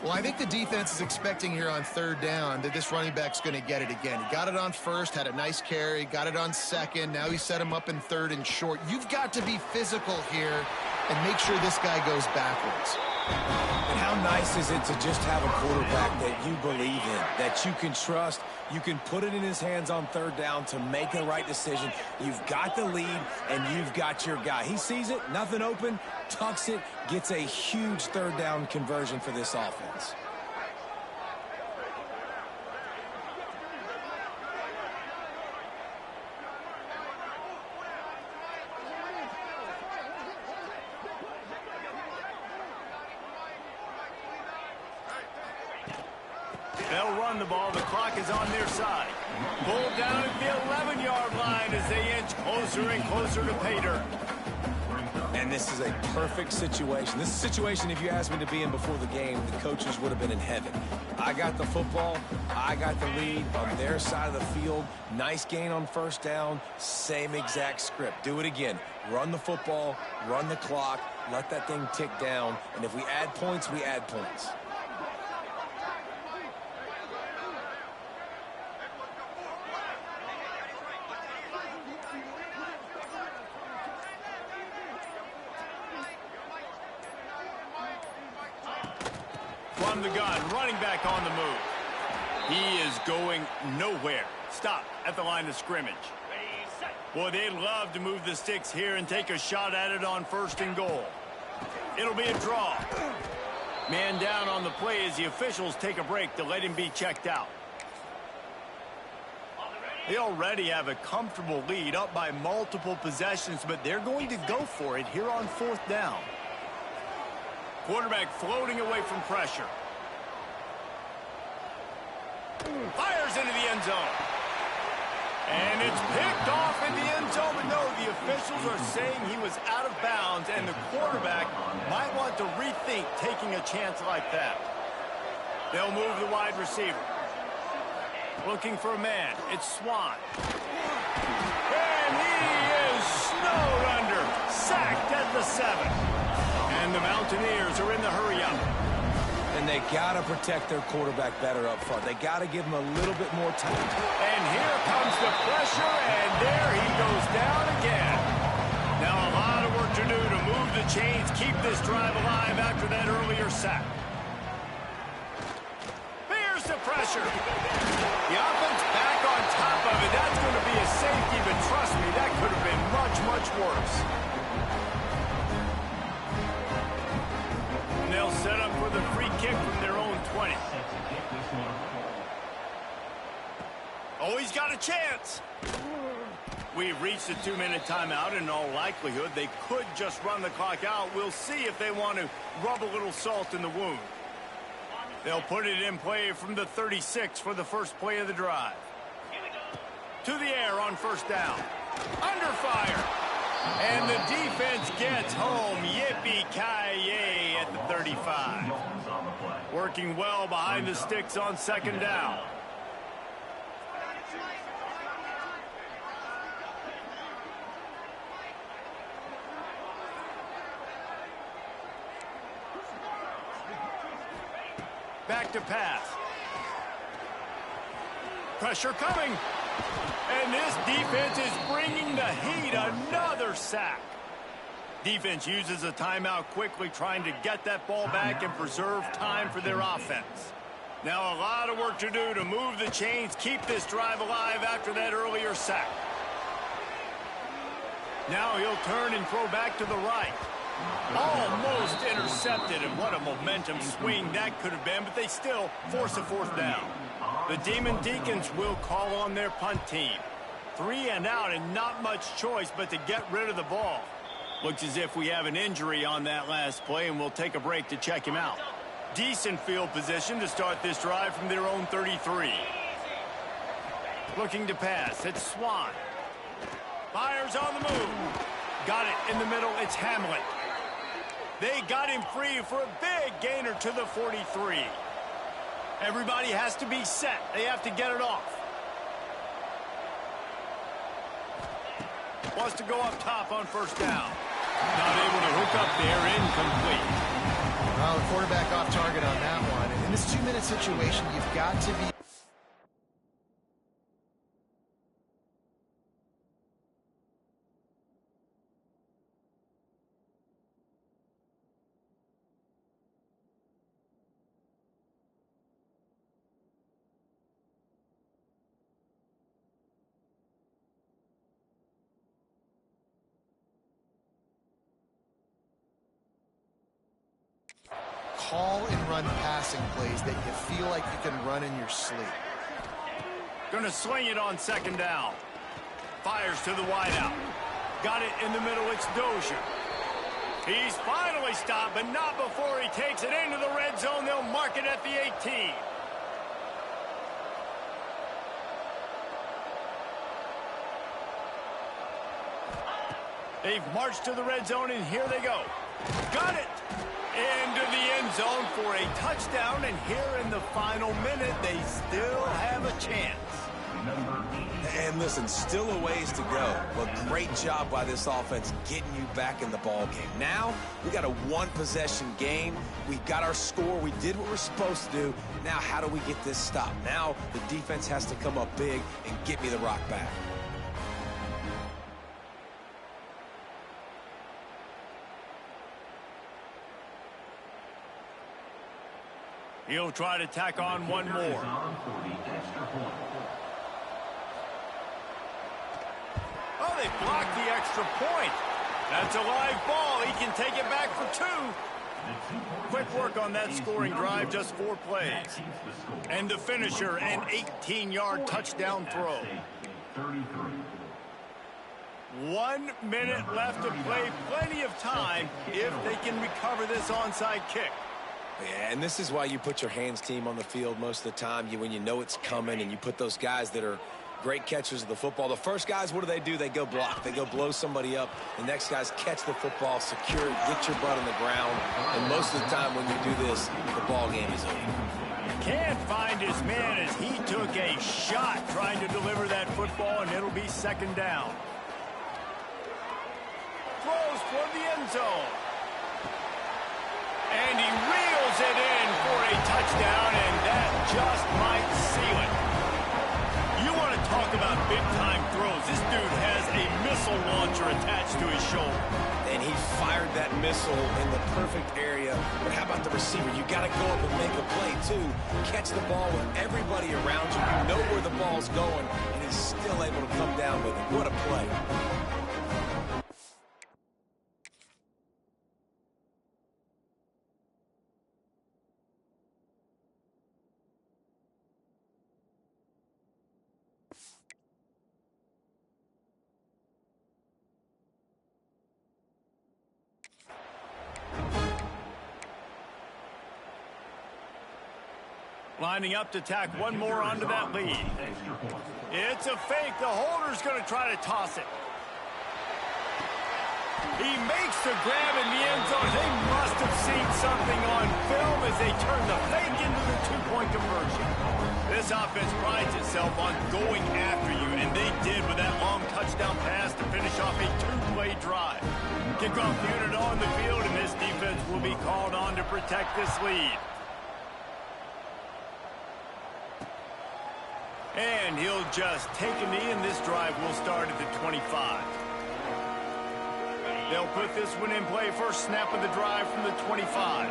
Well, I think the defense is expecting here on 3rd down that this running back's going to get it again. He got it on 1st, had a nice carry, got it on 2nd. Now he set him up in 3rd and short. You've got to be physical here and make sure this guy goes backwards. And how nice is it to just have a quarterback that you believe in, that you can trust? You can put it in his hands on 3rd down to make the right decision. You've got the lead, and you've got your guy. He sees it, nothing open, tucks it, gets a huge 3rd down conversion for this offense. They'll run the ball. The clock is on their side. Pulled down at the 11-yard line as they inch closer and closer to pay dirt. And this is a perfect situation. This is a situation, if you asked me to be in before the game, the coaches would have been in heaven. I got the football. I got the lead on their side of the field. Nice gain on 1st down. Same exact script. Do it again. Run the football, run the clock, let that thing tick down. And if we add points, we add points. From the gun, running back on the move. He is going nowhere. Stop at the line of scrimmage. Boy, they'd love to move the sticks here and take a shot at it on 1st and goal. It'll be a draw. Man down on the play as the officials take a break to let him be checked out. They already have a comfortable lead, up by multiple possessions, but they're going to go for it here on 4th down. Quarterback floating away from pressure. Fires into the end zone. And it's picked off in the end zone. But no, the officials are saying he was out of bounds, and the quarterback might want to rethink taking a chance like that. They'll move the wide receiver. Looking for a man. It's Swan. And he is snowed under. Sacked at the 7. And the Mountaineers are in the hurry-up. And they got to protect their quarterback better up front. They got to give him a little bit more time. And here comes the pressure, and there he goes down again. Now a lot of work to do to move the chains, keep this drive alive after that earlier sack. Here's the pressure. The offense back on top of it. That's going to be a safety, but trust me, that could have been much, much worse. And they'll set up for the free kick from their own 20. Oh, he's got a chance. We've reached a 2-minute timeout. In all likelihood, they could just run the clock out. We'll see if they want to rub a little salt in the wound. They'll put it in play from the 36 for the first play of the drive. To the air on 1st down. Under fire. And the defense gets home. Yippee-ki-yay at the 35. Working well behind the sticks on 2nd down. back to pass. Pressure coming. And this defense is bringing the heat. Another sack. Defense uses a timeout quickly, trying to get that ball back and preserve time for their offense. Now a lot of work to do to move the chains, keep this drive alive after that earlier sack. Now he'll turn and throw back to the right. Almost intercepted, and what a momentum swing that could have been, but they still force a fourth down. The Deacons will call on their punt team. 3 and out, and not much choice but to get rid of the ball. Looks as if we have an injury on that last play, and we'll take a break to check him out. Decent field position to start this drive from their own 33. Looking to pass, it's Swan. Fires on the move. Got it in the middle, it's Hamlet. They got him free for a big gainer to the 43. Everybody has to be set. They have to get it off. Wants to go up top on first down. Not able to hook up there, incomplete. Well, the quarterback off target on that one. And in this 2-minute situation, you've got to be... call and run passing plays that you feel like you can run in your sleep. Gonna swing it on second down. Fires to the wideout. Got it in the middle, it's Dozier. He's finally stopped, but not before he takes it into the red zone. They'll mark it at the 18. They've marched to the red zone, and here they go. Got it! Into the end zone for a touchdown, and here in the final minute, they still have a chance. And listen, still a ways to go, but great job by this offense getting you back in the ball game. Now, we got a one-possession game. We got our score. We did what we're supposed to do. Now, how do we get this stopped? Now, the defense has to come up big and get me the rock back. He'll try to tack on one more. Oh, they blocked the extra point. That's a live ball. He can take it back for 2. Quick work on that scoring drive, just 4 plays. And the finisher, an 18-yard touchdown throw. 1 minute left to play. Plenty of time if they can recover this onside kick. Yeah, and this is why you put your hands team on the field most of the time. When you know it's coming, and you put those guys that are great catchers of the football. The first guys, what do? They go block. They go blow somebody up. The next guys catch the football, secure it, get your butt on the ground. And most of the time when you do this, the ball game is over. Can't find his man as he took a shot trying to deliver that football, and it'll be second down. Throws toward the end zone. And he reels it in for a touchdown, and that just might seal it. You want to talk about big-time throws. This dude has a missile launcher attached to his shoulder. And he fired that missile in the perfect area. But how about the receiver? You got to go up and make a play, too. Catch the ball with everybody around you. You know where the ball's going, and he's still able to come down with it. What a play. Lining up to tack one more onto that lead. It's a fake. The holder's going to try to toss it. He makes the grab in the end zone. They must have seen something on film as they turn the fake into the 2-point conversion. This offense prides itself on going after you, and they did with that long touchdown pass to finish off a 2-play drive. Kickoff unit on the field, and this defense will be called on to protect this lead. And he'll just take a knee, and this drive will start at the 25. They'll put this one in play. First snap of the drive from the 25.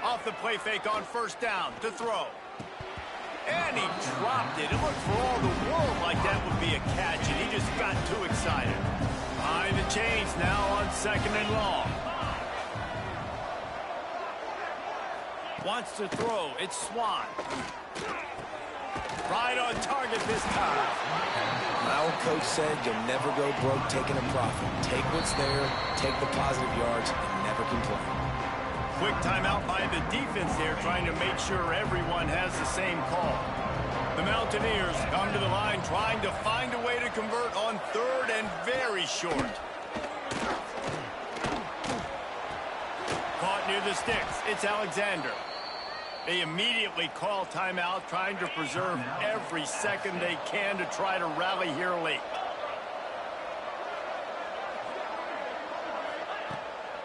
Off the play fake on first down to throw. And he dropped it. It looked for all the world like that would be a catch, and he just got too excited. Behind the chains now on second and long. Wants to throw. It's Swan. Right on target this time. My old coach said you'll never go broke taking a profit. Take what's there, take the positive yards, and never complain. Quick timeout by the defense there, trying to make sure everyone has the same call. The Mountaineers come to the line trying to find a way to convert on third and very short. Caught near the sticks. It's Alexander. They immediately call timeout, trying to preserve every second they can to try to rally here late.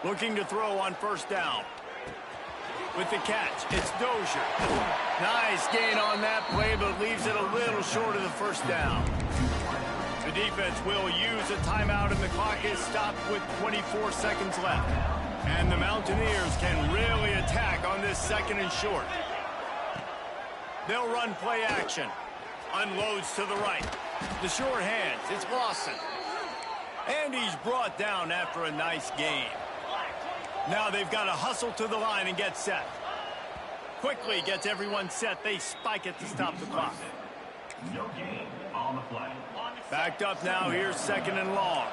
Looking to throw on first down. With the catch, it's Dozier. Nice gain on that play, but leaves it a little short of the first down. The defense will use a timeout, and the clock is stopped with 24 seconds left. And the Mountaineers can really attack on this second and short. They'll run play action. Unloads to the right. The short hands, it's Lawson. And he's brought down after a nice gain. Now they've got to hustle to the line and get set. Quickly gets everyone set. They spike it to stop the clock. No gain on the play. Backed up now. Here's second and long.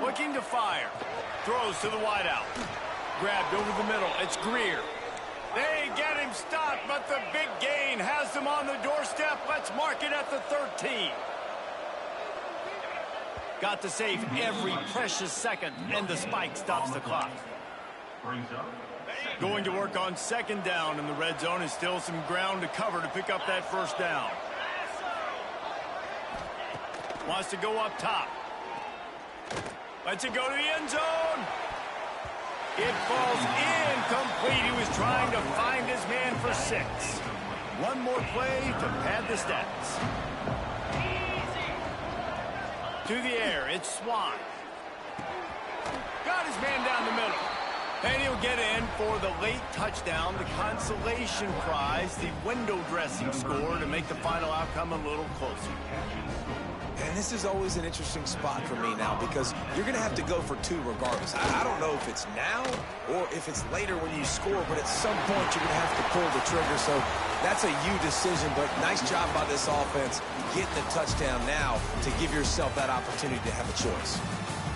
Looking to fire. Throws to the wideout. Grabbed over the middle. It's Greer. They get him stopped, but the big gain has them on the doorstep. Let's mark it at the 13. Got to save every precious second, and the spike stops the clock. Going to work on second down, and the red zone is still some ground to cover to pick up that first down. Wants to go up top. Lets it go to the end zone. It falls incomplete. He was trying to find his man for 6. One more play to pad the stats. To the air, it's Swan. Got his man down the middle. And he'll get in for the late touchdown, the consolation prize, the window dressing score to make the final outcome a little closer. And this is always an interesting spot for me now because you're going to have to go for 2 regardless. I don't know if it's now or if it's later when you score, but at some point you're going to have to pull the trigger. So that's a you decision, but nice job by this offense getting the touchdown now to give yourself that opportunity to have a choice.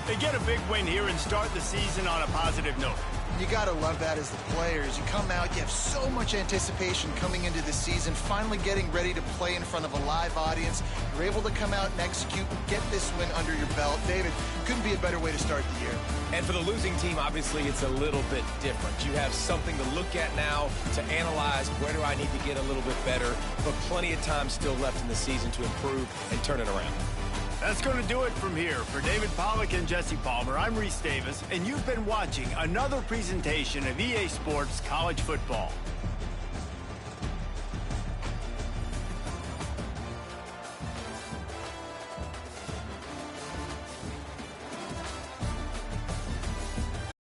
They get a big win here and start the season on a positive note. You got to love that as the players. You come out, you have so much anticipation coming into the season, finally getting ready to play in front of a live audience. You're able to come out and execute, get this win under your belt. David, couldn't be a better way to start the year. And for the losing team, obviously, it's a little bit different. You have something to look at now to analyze where do I need to get a little bit better, but plenty of time still left in the season to improve and turn it around. That's going to do it from here. For David Pollack and Jesse Palmer, I'm Reese Davis, and you've been watching another presentation of EA Sports College Football.